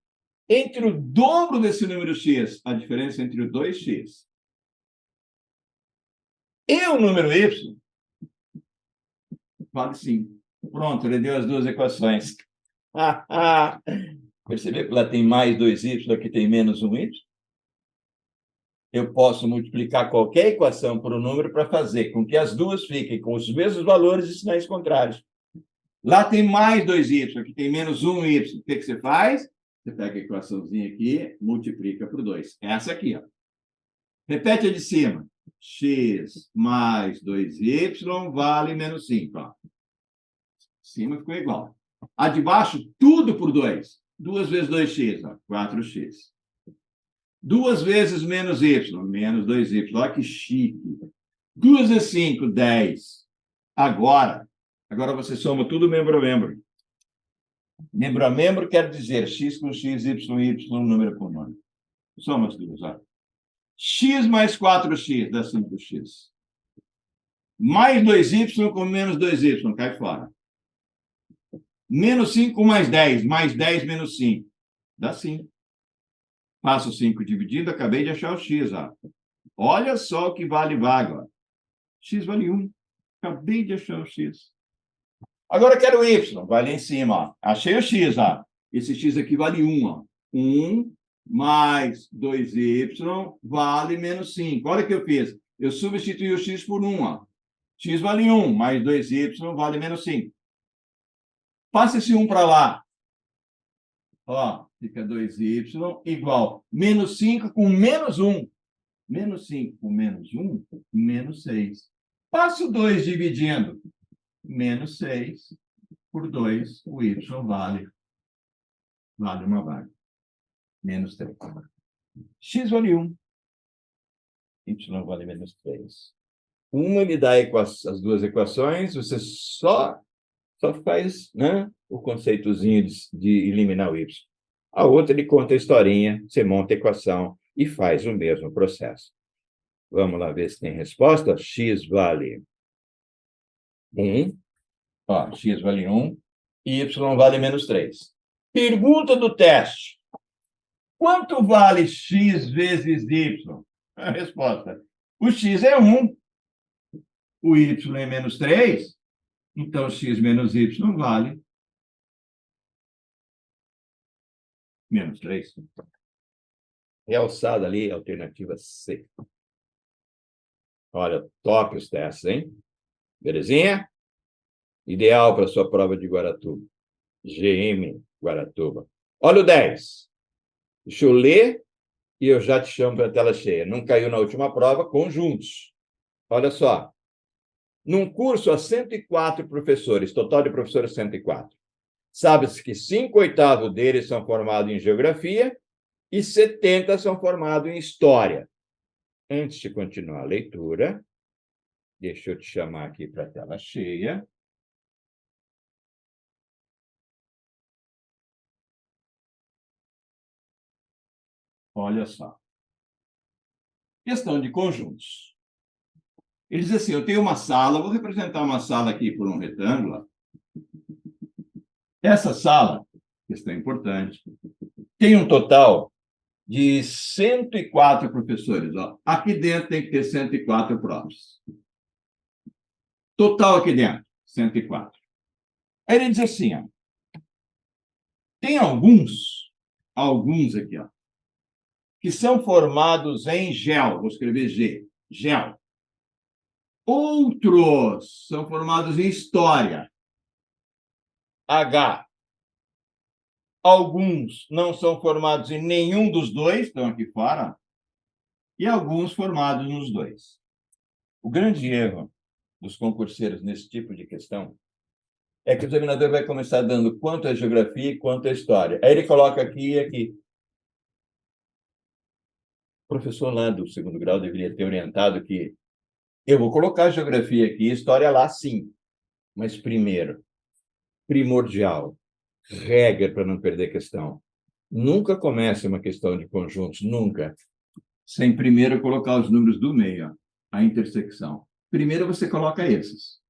entre o dobro desse número x, a diferença entre o 2x, e o número y, vale 5. Pronto, ele deu as duas equações. Percebeu que lá tem mais 2y, aqui tem menos 1y? Eu posso multiplicar qualquer equação por um número para fazer com que as duas fiquem com os mesmos valores e sinais contrários. Lá tem mais 2y, aqui tem menos 1y. O que você faz? Você pega a equaçãozinha aqui, multiplica por 2. Essa aqui, ó. Repete a de cima. X mais 2y vale menos 5. Ó. Cima ficou igual. A de baixo, tudo por 2. 2 vezes 2x, ó, 4x. 2 vezes menos y, menos 2y. Olha que chique. 2 vezes 5, 10. Agora você soma tudo membro a membro. Membro a membro quer dizer x com x, y, número com número. Soma as duas, olha. X mais 4x dá 5x. Mais 2y com menos 2y, cai fora. Menos 5 com mais 10 menos 5, dá 5. Faço 5 dividido, acabei de achar o x, ó. Olha só o que vale vaga, ó. X vale 1. Acabei de achar o x. Agora eu quero o y, vai lá em cima, ó. Achei o x, ó. Esse x aqui vale 1, ó. 1 mais 2y vale menos 5. Olha o que eu fiz. Eu substituí o x por 1, ó. x vale 1, mais 2y vale menos 5. Passa esse 1 para lá. Ó, fica 2y igual menos 5 com menos 1. Menos 5 com menos 1, menos 6. Passa o 2 dividindo. Menos 6 por 2, o y vale uma vaga. Menos 3. X vale 1. Y vale menos 3. Uma ele dá as duas equações, você só faz, né, o conceitozinho de eliminar o y. A outra ele conta a historinha, você monta a equação e faz o mesmo processo. Vamos lá ver se tem resposta. X vale 1. Ó, x vale 1. E y vale menos 3. Pergunta do teste. Quanto vale x vezes y? A resposta. O x é 1. O y é menos 3. Então, x menos y vale menos 3. Realçada ali, alternativa C. Olha, top os testes, hein? Belezinha? Ideal para a sua prova de Guaratuba. GM Guaratuba. Olha o 10. Deixa eu ler e eu já te chamo para a tela cheia. Não caiu na última prova, conjuntos. Olha só. Num curso há 104 professores, total de professores 104. Sabe-se que 5/8 deles são formados em geografia e 70 são formados em história. Antes de continuar a leitura, deixa eu te chamar aqui para a tela cheia. Olha só. Questão de conjuntos. Ele diz assim, eu tenho uma sala, vou representar uma sala aqui por um retângulo. Essa sala, questão importante, tem um total de 104 professores. Ó. Aqui dentro tem que ter 104 profs. Total aqui dentro, 104. Aí ele diz assim, ó, tem alguns aqui, ó, que são formados em GEL, vou escrever G, GEL. Outros são formados em História, H. Alguns não são formados em nenhum dos dois, estão aqui fora, e alguns formados nos dois. O grande erro dos concurseiros nesse tipo de questão é que o examinador vai começar dando quanto é geografia e quanto é história. Aí ele coloca aqui e aqui. O professor lá do segundo grau deveria ter orientado que eu vou colocar geografia aqui e história lá, sim. Mas primeiro, primordial, regra para não perder questão. Nunca comece uma questão de conjuntos, nunca, sem primeiro colocar os números do meio, ó, a intersecção. Primeiro você coloca esses.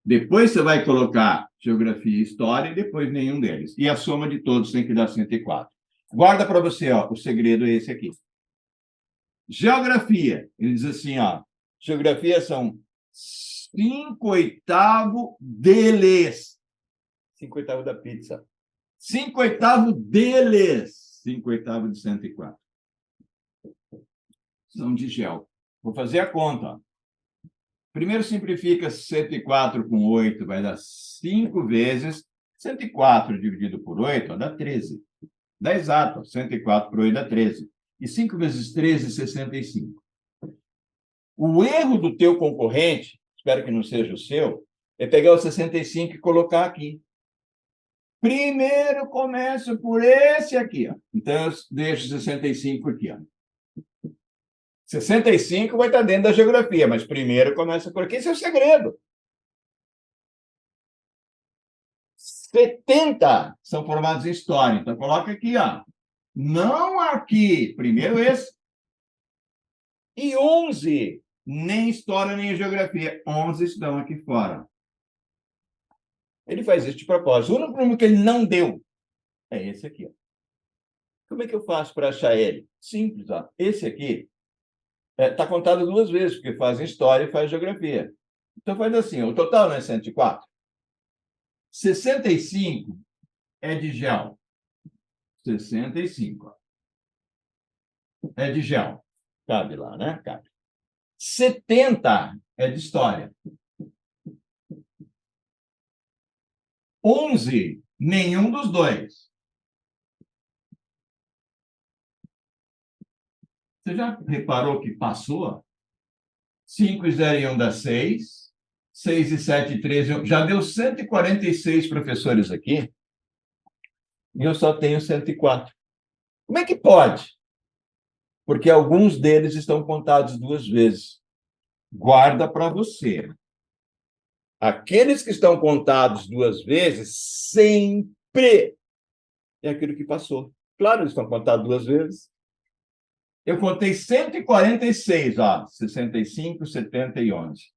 Depois você vai colocar geografia e história e depois nenhum deles. E a soma de todos tem que dar 104. Guarda para você, ó, o segredo é esse aqui. Geografia, ele diz assim, ó, geografia são 5/8 deles. 5/8 da pizza. 5/8 deles. 5/8 de 104. São de GEL. Vou fazer a conta. Ó. Primeiro simplifica 104 com 8, vai dar 5 vezes 104 dividido por 8, ó, dá 13. Dá exato, 104 por 8 dá 13. E 5 vezes 13, 65. O erro do teu concorrente, espero que não seja o seu, é pegar o 65 e colocar aqui. Primeiro começo por esse aqui. Ó. Então, eu deixo 65 aqui. Ó. 65 vai estar dentro da geografia, mas primeiro começa por aqui. Esse é o segredo. 70 são formados em história. Então, coloca aqui, ó. Não aqui. Primeiro esse. E 11, nem história, nem geografia. 11 estão aqui fora. Ele faz isso de propósito. O único número que ele não deu é esse aqui. Ó. Como é que eu faço para achar ele? Simples. Ó. Esse aqui está contado 2 vezes, porque faz história e faz geografia. Então, faz assim. Ó, o total não é 104? 65 é de GEL. 65. Ó. É de GEL. Cabe lá, né? Cabe. 70 é de história. 11, nenhum dos dois. Você já reparou que passou? 5 e 0 e 1 dá 6. 6 e 7 e 13. Já deu 146 professores aqui. E eu só tenho 104. Como é que pode? Porque alguns deles estão contados 2 vezes. Guarda para você. Aqueles que estão contados 2 vezes, sempre é aquilo que passou. Claro, eles estão contados 2 vezes. Eu contei 146, ó. 65, 70 e 11.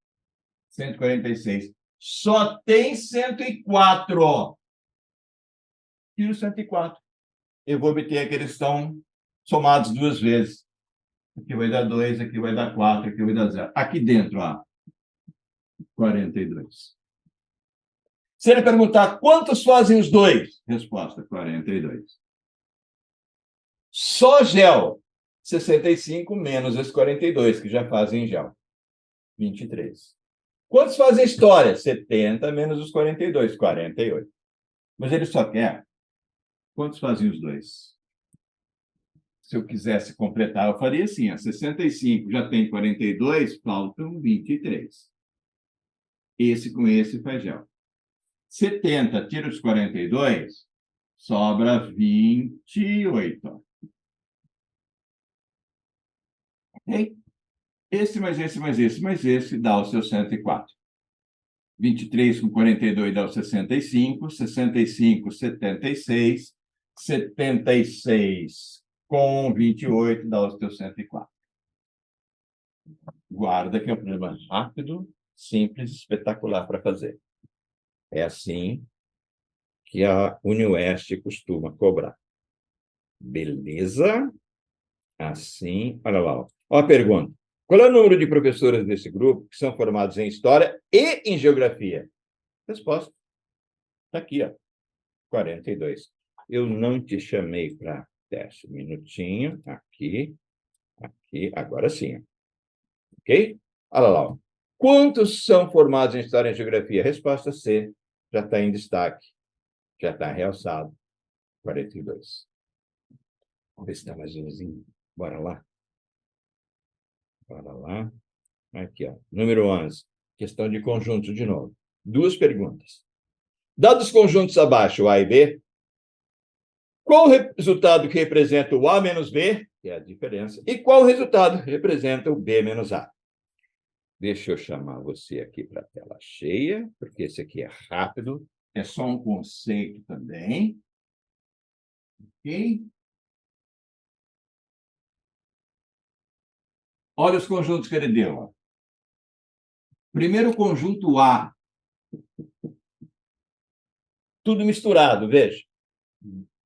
146. Só tem 104, ó. Tiro 104. Eu vou obter aqueles que estão somados 2 vezes. Aqui vai dar 2, aqui vai dar 4, aqui vai dar 0. Aqui dentro, ó. 42. Se ele perguntar quantos fazem os dois, resposta: 42. Só gel, 65 menos os 42, que já fazem gel, 23. Quantos fazem história? 70 menos os 42, 48. Mas ele só quer quantos fazem os dois. Se eu quisesse completar, eu faria assim: ó, 65 já tem 42, faltam 23. Esse com esse faz gel. 70 tira os 42, sobra 28. Ok? Esse mais esse mais esse mais esse dá o seu 104. 23 com 42 dá o 65, 65, 76, 76 com 28 dá o seu 104. Guarda que é um problema rápido, simples, espetacular para fazer. É assim que a UniOeste costuma cobrar. Beleza? Assim, olha lá. Ó a pergunta. Qual é o número de professores desse grupo que são formados em História e em Geografia? Resposta. Está aqui, ó. 42. Eu não te chamei para teste. Um minutinho. Aqui. Aqui. Agora sim. Ok? Olha lá. Ó. Quantos são formados em História e Geografia? Resposta C. Já está em destaque. Já está realçado. 42. Vamos ver se está mais umzinho. Bora lá. Bora lá. Aqui, ó. Número 11. Questão de conjunto de novo. 2 perguntas. Dados os conjuntos abaixo, A e B, qual o resultado que representa o A menos B, que é a diferença, e qual o resultado que representa o B menos A? Deixa eu chamar você aqui para a tela cheia, porque esse aqui é rápido, é só um conceito também. Ok? Olha os conjuntos que ele deu. Ó. Primeiro conjunto A. Tudo misturado, veja.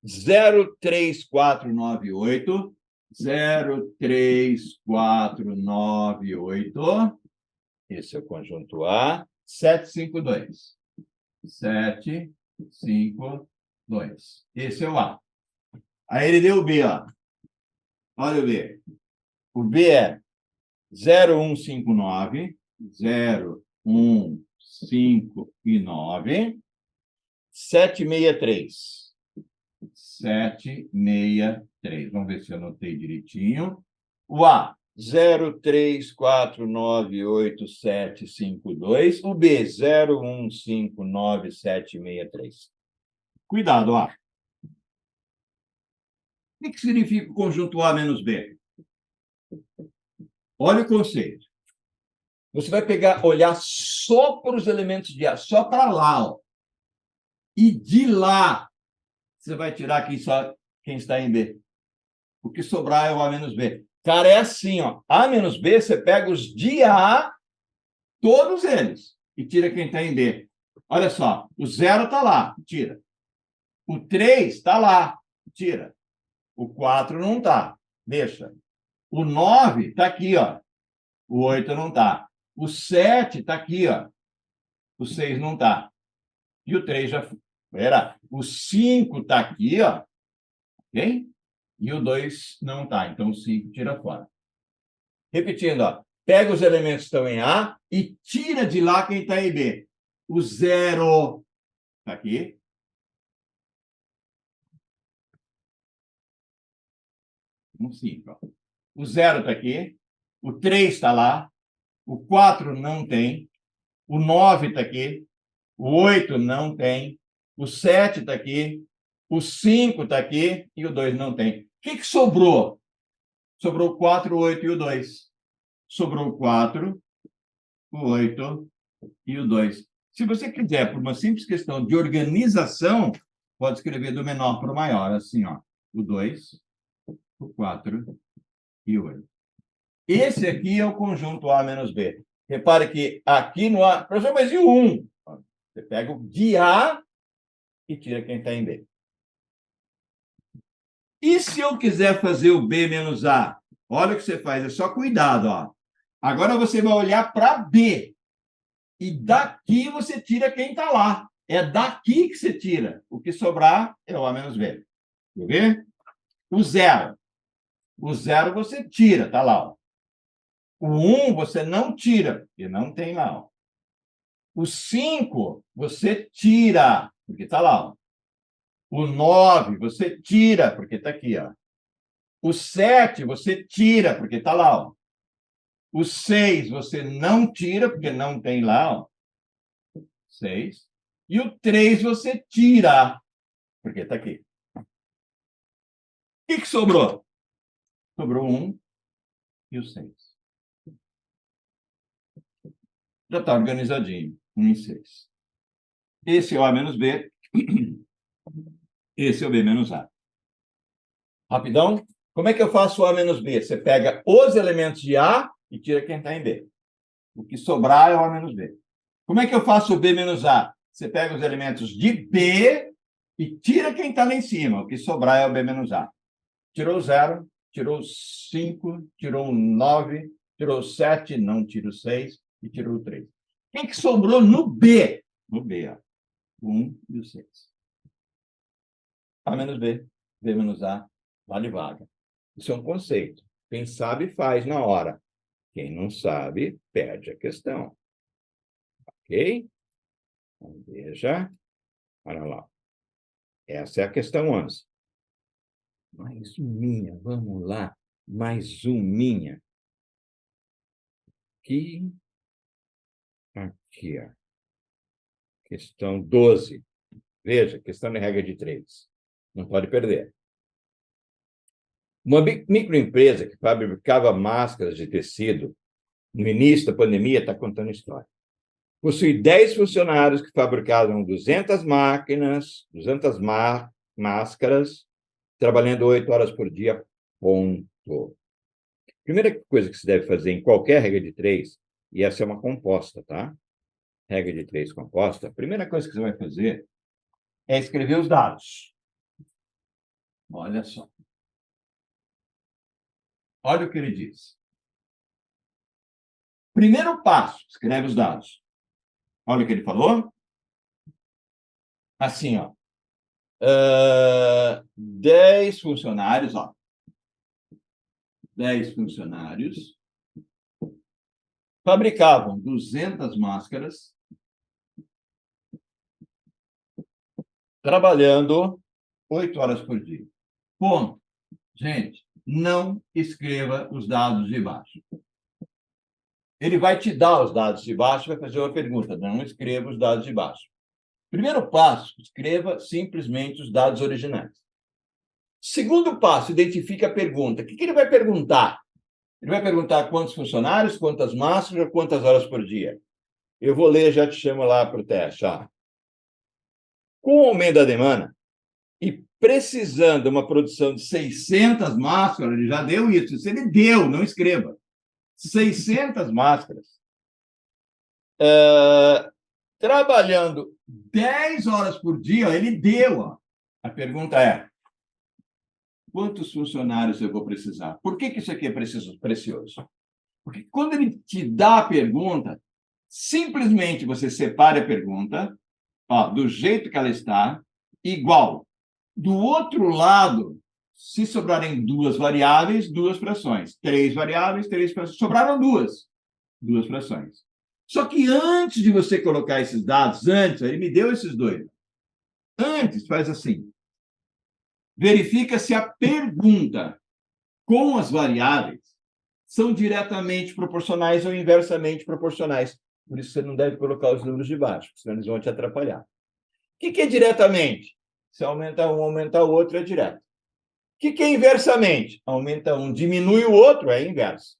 03498, 03498. Esse é o conjunto A. 752. 752. Esse é o A. Aí ele deu o B, ó. Olha o B. O B é 0159, 0159, 763. 763. Vamos ver se eu anotei direitinho. O A, 034987752. O B, 0159763. Cuidado, A. O que significa o conjunto A menos B? Olha o conceito. Você vai olhar só para os elementos de A, só para lá, ó. E de lá, você vai tirar quem está em B. O que sobrar é o A menos B. Cara, é assim, ó. A menos B, você pega os de A, todos eles, e tira quem está em B. Olha só, o 0 está lá, tira. O 3 está lá, tira. O 4 não está, deixa. O 9 está aqui, ó. O 8 não está. O 7 está aqui, ó. O 6 não está. E o 3 já... Era. O 5 está aqui, ó. Ok? E o 2 não está. Então, o 5 tira fora. Repetindo, ó. Pega os elementos que estão em A e tira de lá quem está em B. O 0 está aqui. Um 5. O 0 está aqui. O 3 está lá. O 4 não tem. O 9 está aqui. O 8 não tem. O 7 está aqui. O 5 está aqui. E o 2 não tem. O que sobrou? Sobrou o 4, o 8 e o 2. Sobrou o 4, o 8 e o 2. Se você quiser, por uma simples questão de organização, pode escrever do menor para o maior, assim, ó. O 2, o 4 e o 8. Esse aqui é o conjunto A menos B. Repare que aqui no A... Professor, mas e o 1? Você pega o de A e tira quem está em B. E se eu quiser fazer o B menos A? Olha o que você faz, é só cuidado, ó. Agora você vai olhar para B. E daqui você tira quem está lá. É daqui que você tira. O que sobrar é o A menos B. Quer ver? O 0. O 0 você tira, está lá. Ó. O 1 você não tira, porque não tem lá. Ó. O 5 você tira, porque está lá. Ó. O 9 você tira, porque está aqui. Ó. O 7 você tira, porque está lá. Ó. O 6 você não tira, porque não tem lá. Ó. 6. E o 3 você tira, porque está aqui. O que sobrou? Sobrou 1 e o 6. Já está organizadinho. 1 e 6. Esse é o A menos B. Esse é o B menos A. Rapidão. Como é que eu faço o A menos B? Você pega os elementos de A e tira quem está em B. O que sobrar é o A menos B. Como é que eu faço o B menos A? Você pega os elementos de B e tira quem está lá em cima. O que sobrar é o B menos A. Tirou 0, tirou 5, tirou 9, tirou 7, não tira o 6 e tirou o 3. O que sobrou no B? No B, ó. 1 e o 6. A menos B, B menos A, vale vaga. Isso é um conceito. Quem sabe faz na hora. Quem não sabe, perde a questão. Ok? Então, veja. Olha lá. Essa é a questão 11. Mais uma, vamos lá. Mais uma. Aqui, ó. Questão 12. Veja, questão de regra de 3. Não pode perder. Uma microempresa que fabricava máscaras de tecido, no início da pandemia, está contando história. Possui 10 funcionários que fabricavam 200 máquinas, 200 máscaras, trabalhando 8 horas por dia, ponto. Primeira coisa que se deve fazer em qualquer regra de 3, e essa é uma composta, tá? Regra de 3 composta, a primeira coisa que você vai fazer é escrever os dados. Olha só. Olha o que ele diz. Primeiro passo, escreve os dados. Olha o que ele falou. Assim, ó. 10 funcionários, ó. 10 funcionários fabricavam 200 máscaras, trabalhando 8 horas por dia. Ponto. Gente, não escreva os dados de baixo. Ele vai te dar os dados de baixo e vai fazer uma pergunta. Não escreva os dados de baixo. Primeiro passo, escreva simplesmente os dados originais. Segundo passo, identifique a pergunta. O que ele vai perguntar? Ele vai perguntar quantos funcionários, quantas máscaras, quantas horas por dia. Eu vou ler, já te chamo lá para o teste. Ó. Com o aumento da demanda e precisando de uma produção de 600 máscaras, ele já deu isso. Isso ele deu, não escreva. 600 máscaras. Trabalhando 10 horas por dia, ele deu. Ó. A pergunta é, quantos funcionários eu vou precisar? Por que isso aqui é precioso? Porque quando ele te dá a pergunta, simplesmente você separa a pergunta, ó, do jeito que ela está, igual. Do outro lado, se sobrarem 2 variáveis, 2 frações. 3 variáveis, 3 frações. Sobraram 2. duas frações. Só que antes de você colocar esses dados, ele me deu esses dois. Antes, faz assim. Verifica se a pergunta com as variáveis são diretamente proporcionais ou inversamente proporcionais. Por isso, você não deve colocar os números de baixo, senão eles vão te atrapalhar. O que é diretamente? Se aumenta um, aumenta o outro, é direto. O que é inversamente? Aumenta um, diminui o outro, é inverso.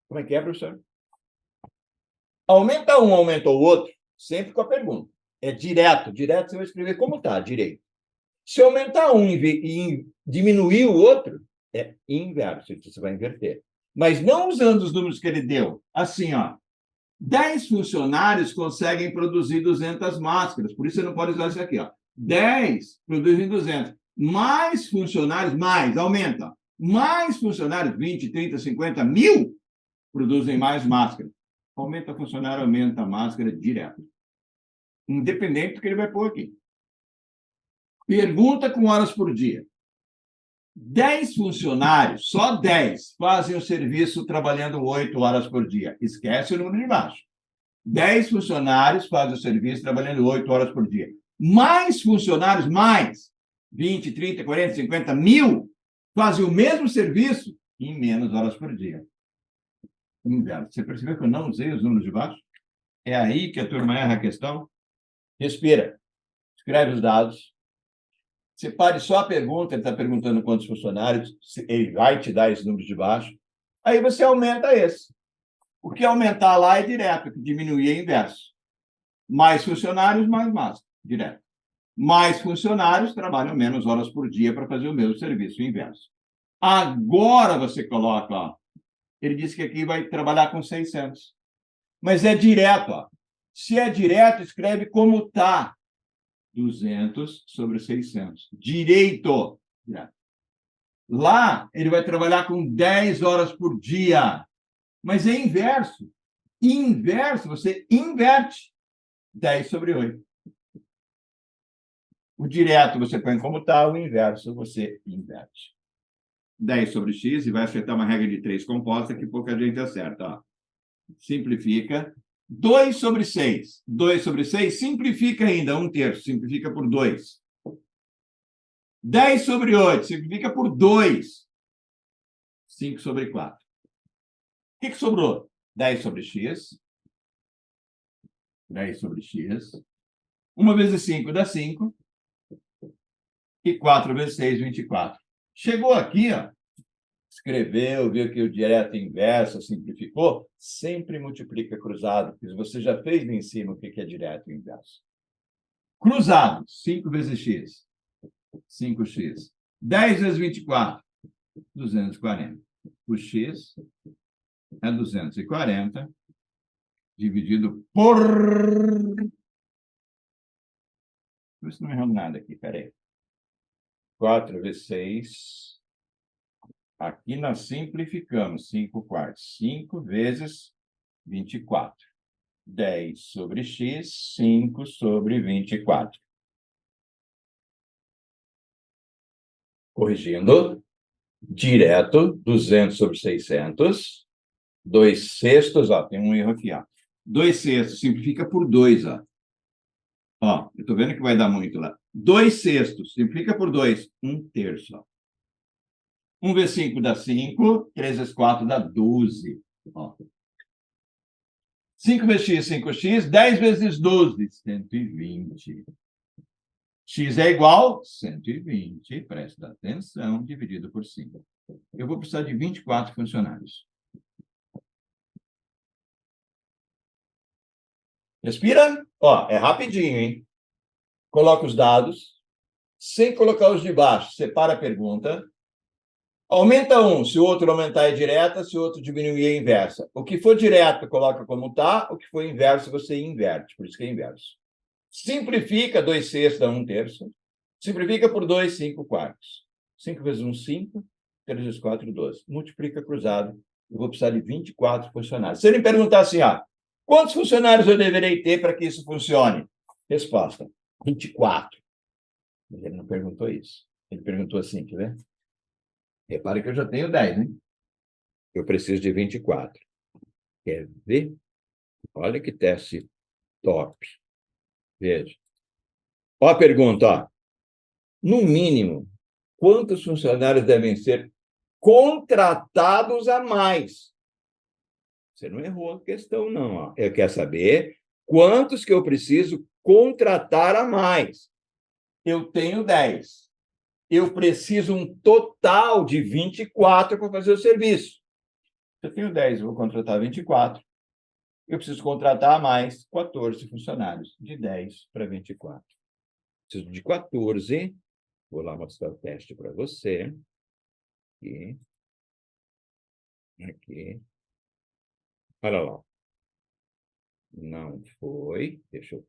Como é que é, professor? Aumenta um, aumenta o outro, sempre com a pergunta. É direto. Direto você vai escrever como está, direito. Se aumentar um e diminuir o outro, é inverso, você vai inverter. Mas não usando os números que ele deu. Assim, 10 funcionários conseguem produzir 200 máscaras, por isso você não pode usar isso aqui. 10 produzem 200. Mais funcionários, aumenta. Mais funcionários, 20, 30, 50, 1000, produzem mais máscaras. Aumenta funcionário, aumenta a máscara direto. Independente do que ele vai pôr aqui. Pergunta com horas por dia. 10 funcionários, só 10, fazem o serviço trabalhando 8 horas por dia. Esquece o número de baixo. 10 funcionários fazem o serviço trabalhando 8 horas por dia. Mais funcionários, 20, 30, 40, 50, 1000, fazem o mesmo serviço em menos horas por dia. Inverso. Você percebeu que eu não usei os números de baixo? É aí que a turma erra a questão. Respira. Escreve os dados. Separe só a pergunta, ele está perguntando quantos funcionários, ele vai te dar esses números de baixo. Aí você aumenta esse. O que aumentar lá é direto, o que diminuir é inverso. Mais funcionários, mais massa, direto. Mais funcionários trabalham menos horas por dia para fazer o mesmo serviço, inverso. Agora você coloca, ele disse que aqui vai trabalhar com 600. Mas é direto, Se é direto, escreve como está. 200 sobre 600. Direito. Lá, ele vai trabalhar com 10 horas por dia. Mas é inverso. Inverso, você inverte. 10 sobre 8. O direto você põe como está, o inverso você inverte. 10 sobre x, e vai acertar uma regra de 3 composta que pouca gente acerta. Simplifica. 2 sobre 6. 2 sobre 6, simplifica ainda, 1/3, simplifica por 2. 10 sobre 8, simplifica por 2. 5 sobre 4. O que sobrou? 10 sobre x. 10 sobre x. 1 vezes 5 dá 5. E 4 vezes 6, 24. Chegou aqui, escreveu, viu que o direto e inverso simplificou, sempre multiplica cruzado, porque você já fez em cima o que é direto e inverso. Cruzado, 5 vezes x, 5x. 10 vezes 24, 240. O x é 240, dividido por... Por isso não erramos nada aqui, peraí. 4 vezes 6... Aqui nós simplificamos 5 quartos. 5 vezes 24. 10 sobre x, 5 sobre 24. Corrigindo. Direto, 200 sobre 600. 2 sextos, tem um erro aqui, 2 sextos, simplifica por 2, eu estou vendo que vai dar muito lá. 2 sextos, simplifica por 2, 1/3, 1 vezes 5 dá 5, 3 vezes 4 dá 12. 5 vezes x, 5x, 10 vezes 12, 120. X é igual a 120, presta atenção, dividido por 5. Eu vou precisar de 24 funcionários. Respira? É rapidinho, hein? Coloca os dados, sem colocar os de baixo, separa a pergunta. Aumenta um, se o outro aumentar é direta, se o outro diminuir é inversa. O que for direto, coloca como está, o que for inverso, você inverte, por isso que é inverso. Simplifica, 2 sextos dá 1/3. Simplifica por 2, 5 quartos. 5 vezes 1, 5. 3 vezes 4, 12. Multiplica cruzado. Eu vou precisar de 24 funcionários. Se ele me perguntar assim, quantos funcionários eu deverei ter para que isso funcione? Resposta, 24. Mas ele não perguntou isso. Ele perguntou assim, quer ver? Repare que eu já tenho 10, né? Eu preciso de 24. Quer ver? Olha que teste top. Veja. Olha a pergunta, ó. No mínimo, quantos funcionários devem ser contratados a mais? Você não errou a questão, não. Ó. Eu quero saber quantos que eu preciso contratar a mais. Eu tenho 10. Eu preciso um total de 24 para fazer o serviço. Eu tenho 10, eu vou contratar 24. Eu preciso contratar a mais 14 funcionários, de 10 para 24. Preciso de 14. Vou lá mostrar o teste para você. Aqui. Aqui. Olha lá. Não foi. Deixa eu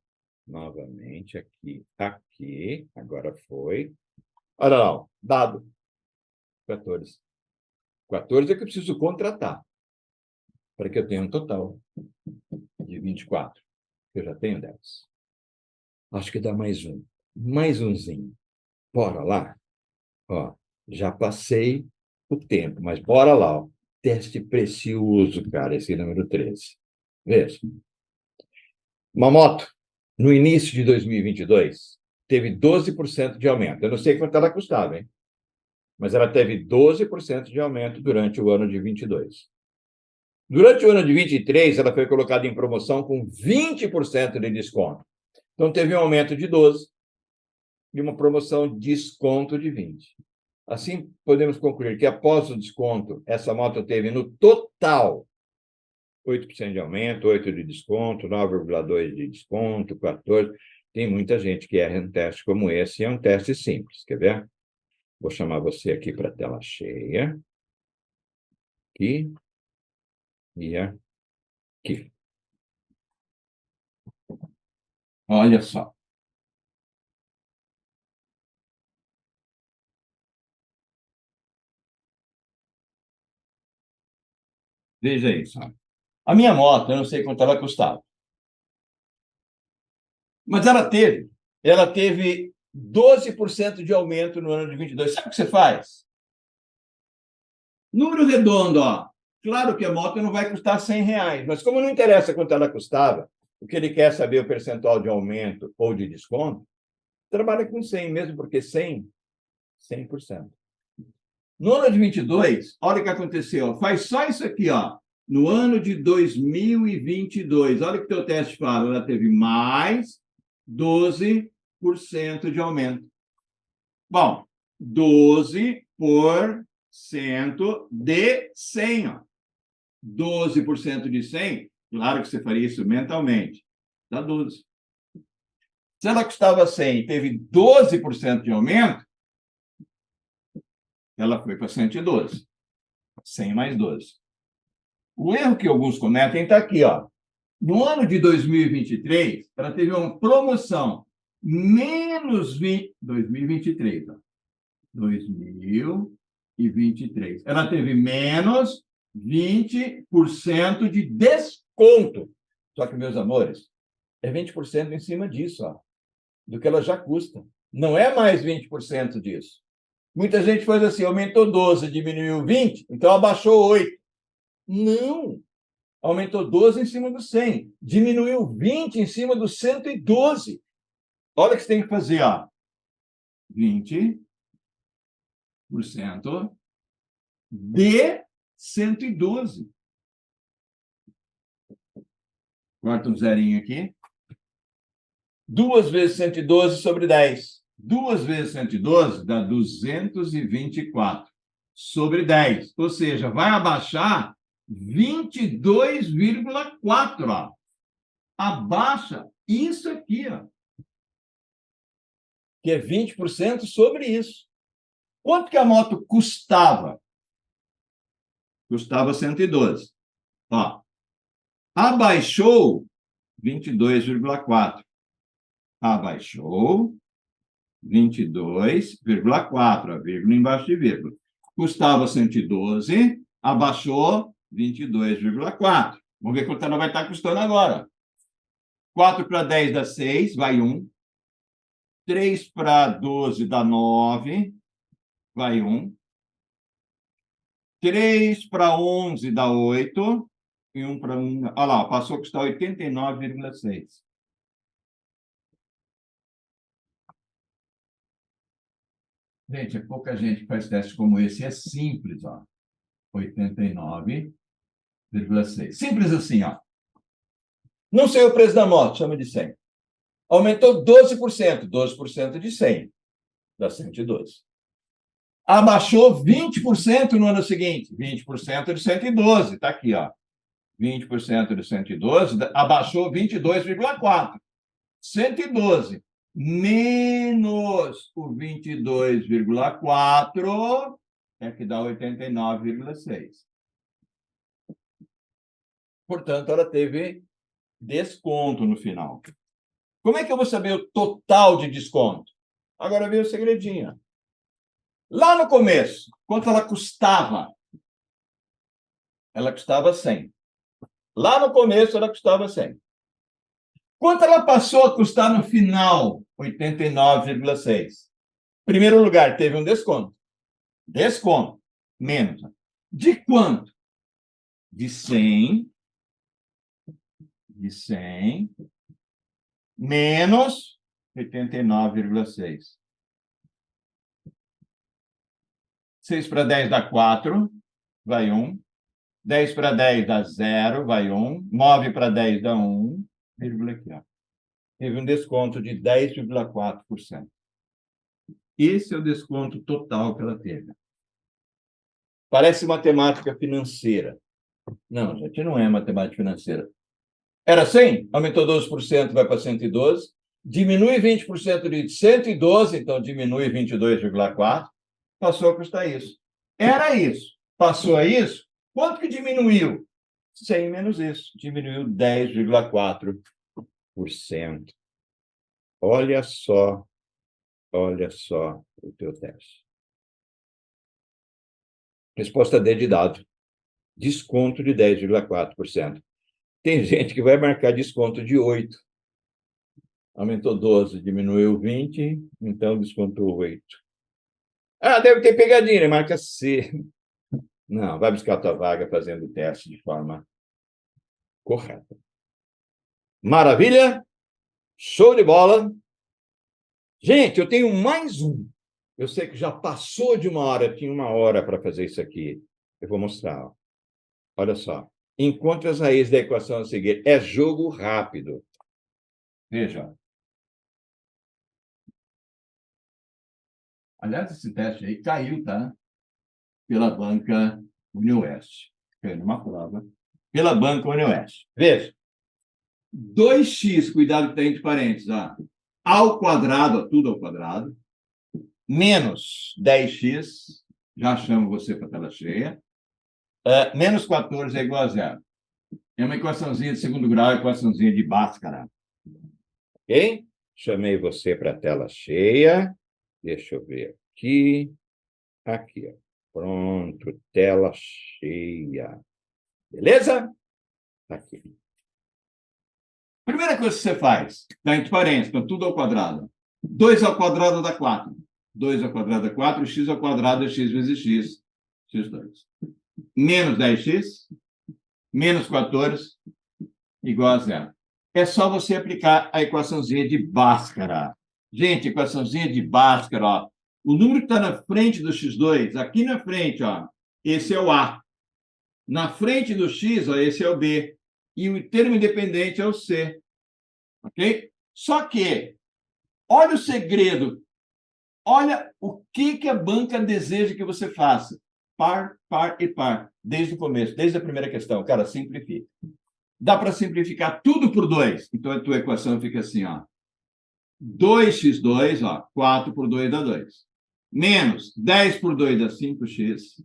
novamente aqui. Aqui. Agora foi. Olha lá. Dado. 14. 14 é que eu preciso contratar. Para que eu tenha um total de 24. Eu já tenho 10. Acho que dá mais um. Mais umzinho. Bora lá. Ó, já passei o tempo, mas bora lá. Ó. Teste precioso, cara, esse número 13. Veja. Uma moto, no início de 2022, teve 12% de aumento. Eu não sei quanto ela custava, hein? Mas ela teve 12% de aumento durante o ano de 22. Durante o ano de 23, ela foi colocada em promoção com 20% de desconto. Então, teve um aumento de 12% e uma promoção de desconto de 20%. Assim, podemos concluir que, após o desconto, essa moto teve, no total, 8% de aumento, 8% de desconto, 9,2% de desconto, 14%. Tem muita gente que erra um teste como esse, e é um teste simples. Quer ver? Vou chamar você aqui para a tela cheia. Aqui. E aqui. Olha só. Veja isso. A minha moto, eu não sei quanto ela custava. Mas ela teve 12% de aumento no ano de 22. Sabe o que você faz? Número redondo, ó. Claro que a moto não vai custar R$ 100, mas como não interessa quanto ela custava, o que ele quer saber é o percentual de aumento ou de desconto, trabalha com 100, mesmo porque 100%. No ano de 22, olha o que aconteceu. Faz só isso aqui, ó. No ano de 2022, olha o que o teu teste fala. Ela teve mais 12% de aumento. Bom, 12% de 100. Ó. 12% de 100, claro que você faria isso mentalmente. Dá 12. Se ela custava 100 e teve 12% de aumento, ela foi para 112. 100 mais 12. O erro que alguns cometem está aqui, ó. No ano de 2023, ela teve uma promoção menos 20. 2023, ó. 2023. Ela teve menos 20% de desconto. Só que, meus amores, é 20% em cima disso, ó, do que ela já custa. Não é mais 20% disso. Muita gente faz assim, aumentou 12, diminuiu 20, então abaixou 8. Não! Aumentou 12 em cima do 100, diminuiu 20 em cima do 112. Olha o que você tem que fazer, ó. 20% de 112. Corta um zerinho aqui. 2 vezes 112 sobre 10. 2 vezes 112 dá 224 sobre 10. Ou seja, vai abaixar 22,4. Ó. Abaixa isso aqui, ó. Que é 20% sobre isso. Quanto que a moto custava? Custava 112. Ó, abaixou 22,4. Abaixou 22,4, a vírgula embaixo de vírgula. Custava 112, abaixou 22,4. Vamos ver quanto ela vai estar custando agora. 4 para 10 dá 6, vai 1. 3 para 12 dá 9, vai 1. 3 para 11 dá 8, e 1 para 1. Olha lá, passou a custar 89,6. Gente, é pouca gente que faz teste como esse. É simples, ó. 89,6. Simples assim, ó. Não sei o preço da moto, chama de 100. Aumentou 12%. 12% de 100 dá 112. Abaixou 20% no ano seguinte. 20% de 112. Está aqui, ó. 20% de 112, abaixou 22,4. 112 menos o 22,4 é que dá 89,6. Portanto, ela teve desconto no final. Como é que eu vou saber o total de desconto? Agora vem o segredinho. Lá no começo, quanto ela custava? Ela custava 100. Lá no começo, ela custava 100. Quanto ela passou a custar no final? 89,6. Primeiro lugar, teve um desconto. Desconto. Menos. De quanto? De 100. De 100. Menos 89,6. 6 para 10 dá 4. Vai 1. 10 para 10 dá 0. Vai 1. 9 para 10 dá 1. Vírgula aqui, ó. Teve um desconto de 10,4%. Esse é o desconto total que ela teve. Parece matemática financeira. Não, gente, não é matemática financeira. Era 100, aumentou 12%, vai para 112. Diminui 20% de 112, então diminui 22,4. Passou a custar isso. Era isso. Passou a isso. Quanto que diminuiu? 100 menos isso. Diminuiu 10,4%. Olha só o teu teste. Resposta D de dado. Desconto de 10,4%. Tem gente que vai marcar desconto de 8. Aumentou 12, diminuiu 20, então descontou 8. Ah, deve ter pegadinha, né? Marca C. Não, vai buscar a tua vaga fazendo o teste de forma correta. Maravilha? Show de bola. Gente, eu tenho mais um. Eu sei que já passou de uma hora, eu tinha uma hora para fazer isso aqui. Eu vou mostrar. Olha só. Encontre as raízes da equação a seguir. É jogo rápido. Veja. Aliás, esse teste aí caiu, tá? Pela banca UniOeste. Caiu numa prova. Pela banca UniOeste. Veja. 2x, cuidado que está entre parênteses, ó, ao quadrado, ó, tudo ao quadrado, menos 10x, já chamo você para a tela cheia, menos 14 é igual a zero. É uma equaçãozinha de segundo grau, equaçãozinha de Bhaskara. Ok? Chamei você para a tela cheia. Deixa eu ver aqui. Aqui, ó. Pronto, tela cheia. Beleza? Aqui. Primeira coisa que você faz, dá entre parênteses, então tudo ao quadrado. 2 ao quadrado dá 4. 2 ao quadrado dá 4, x ao quadrado é x vezes x, x2. Menos 10x, menos 14, igual a zero. É só você aplicar a equaçãozinha de Bhaskara. Gente, equaçãozinha de Bhaskara, ó. O número que está na frente do x2, aqui na frente, ó, esse é o A. Na frente do x, ó, esse é o B. E o termo independente é o C. Ok? Só que, olha o segredo. Olha o que a banca deseja que você faça. Par, par e par. Desde o começo, desde a primeira questão. Cara, simplifica. Dá para simplificar tudo por 2. Então, a tua equação fica assim, ó. 2x2, ó, 4 por 2 dá 2. Menos 10 por 2 dá 5x.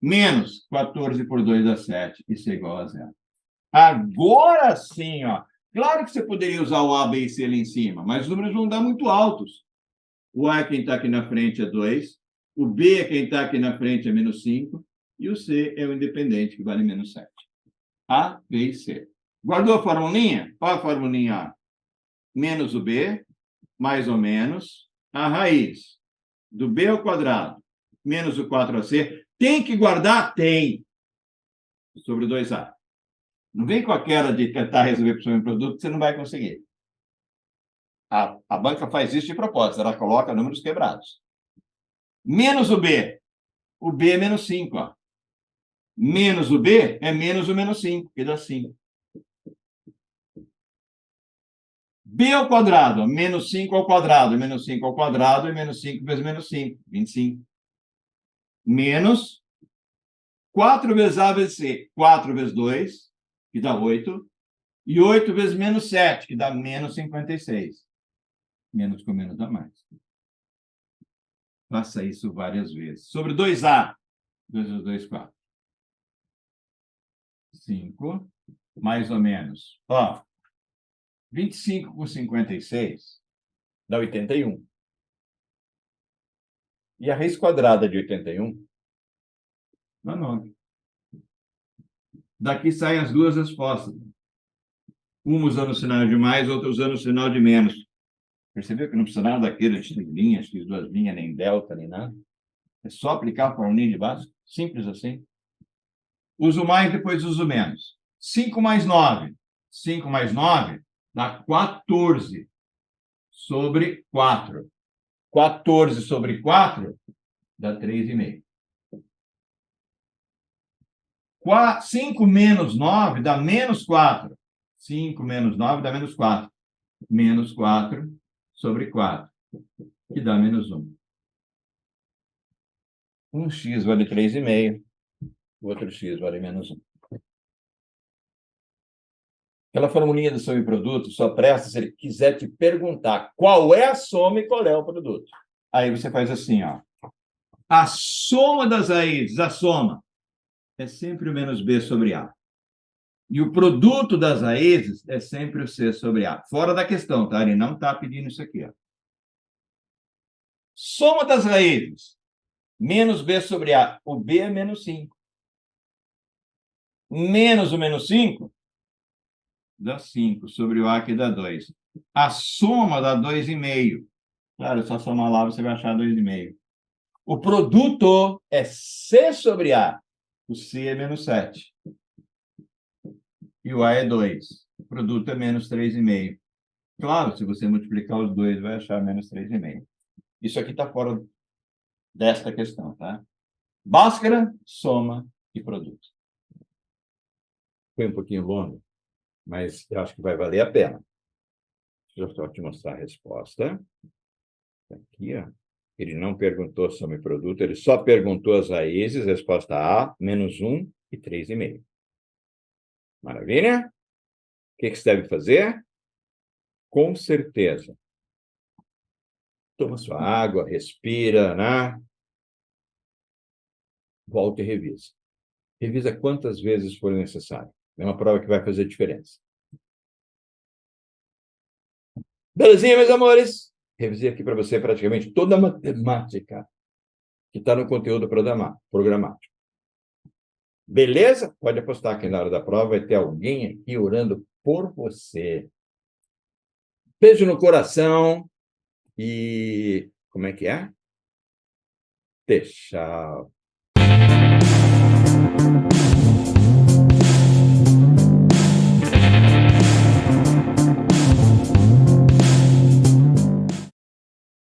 Menos 14 por 2 dá 7. Isso é igual a zero. Agora sim, ó. Claro que você poderia usar o A, B e C ali em cima, mas os números vão dar muito altos. O A é quem está aqui na frente, é 2. O B é quem está aqui na frente, é menos 5. E o C é o independente, que vale menos 7. A, B e C. Guardou a formulinha? Olha a formulinha A. Menos o B, mais ou menos, a raiz do B ao quadrado, menos o 4AC. Tem que guardar? Tem. Sobre 2A. Não vem com aquela de tentar resolver por um produto que você não vai conseguir. A banca faz isso de propósito, ela coloca números quebrados. Menos o B. O B é menos 5. Ó. Menos o B é menos o menos 5, que dá 5. B ao quadrado, menos 5 ao quadrado, menos 5 ao quadrado, e menos 5 vezes menos 5, 25. Menos 4 vezes A vezes C, 4 vezes 2, que dá 8, e 8 vezes menos 7, que dá menos 56. Menos com menos dá mais. Faça isso várias vezes. Sobre 2A, 2 vezes 2, 4. 5, mais ou menos. Ó, 25 com 56 dá 81. E a raiz quadrada de 81 dá 9. Daqui saem as duas respostas. Uma usando o sinal de mais, outra usando o sinal de menos. Percebeu que não precisa nada daquele de linhas, X duas linhas, nem delta, nem nada? É só aplicar a formulinha de base. Simples assim. Uso mais, depois uso menos. 5 mais 9. 5 mais 9 dá 14 sobre 4. 14 sobre 4 dá 3,5. 5 menos 9 dá menos 4. 5 menos 9 dá menos 4. Menos 4 sobre 4, que dá menos 1. Um x vale 3,5, o outro x vale menos 1. Aquela formulinha do soma e produto só presta se ele quiser te perguntar qual é a soma e qual é o produto. Aí você faz assim, ó. A soma das raízes, a soma, é sempre o menos b sobre a. E o produto das raízes é sempre o c sobre a. Fora da questão, tá? Ele não está pedindo isso aqui, ó. Soma das raízes, menos b sobre a. O b é menos 5. Menos o menos 5 dá 5 sobre o a, que dá 2. A soma dá 2,5. Claro, só somar lá você vai achar 2,5. O produto é c sobre a. O c é menos 7. E o a é 2. O produto é menos 3,5. Claro, se você multiplicar os dois, vai achar menos 3,5. Isso aqui está fora desta questão, tá? Bhaskara, soma e produto. Foi um pouquinho longo, mas eu acho que vai valer a pena. Deixa eu só te mostrar a resposta. Aqui, ó. Ele não perguntou soma e produto, ele só perguntou as raízes, resposta A, menos 1 e 3,5. Maravilha? O que você deve fazer? Com certeza. Toma sua água, respira, né? Volta e revisa. Revisa quantas vezes for necessário. É uma prova que vai fazer diferença. Belezinha, meus amores? Revisei aqui para você praticamente toda a matemática que está no conteúdo programático. Beleza? Pode apostar que na hora da prova vai ter alguém aqui orando por você. Beijo no coração e... Como é que é? Tchau.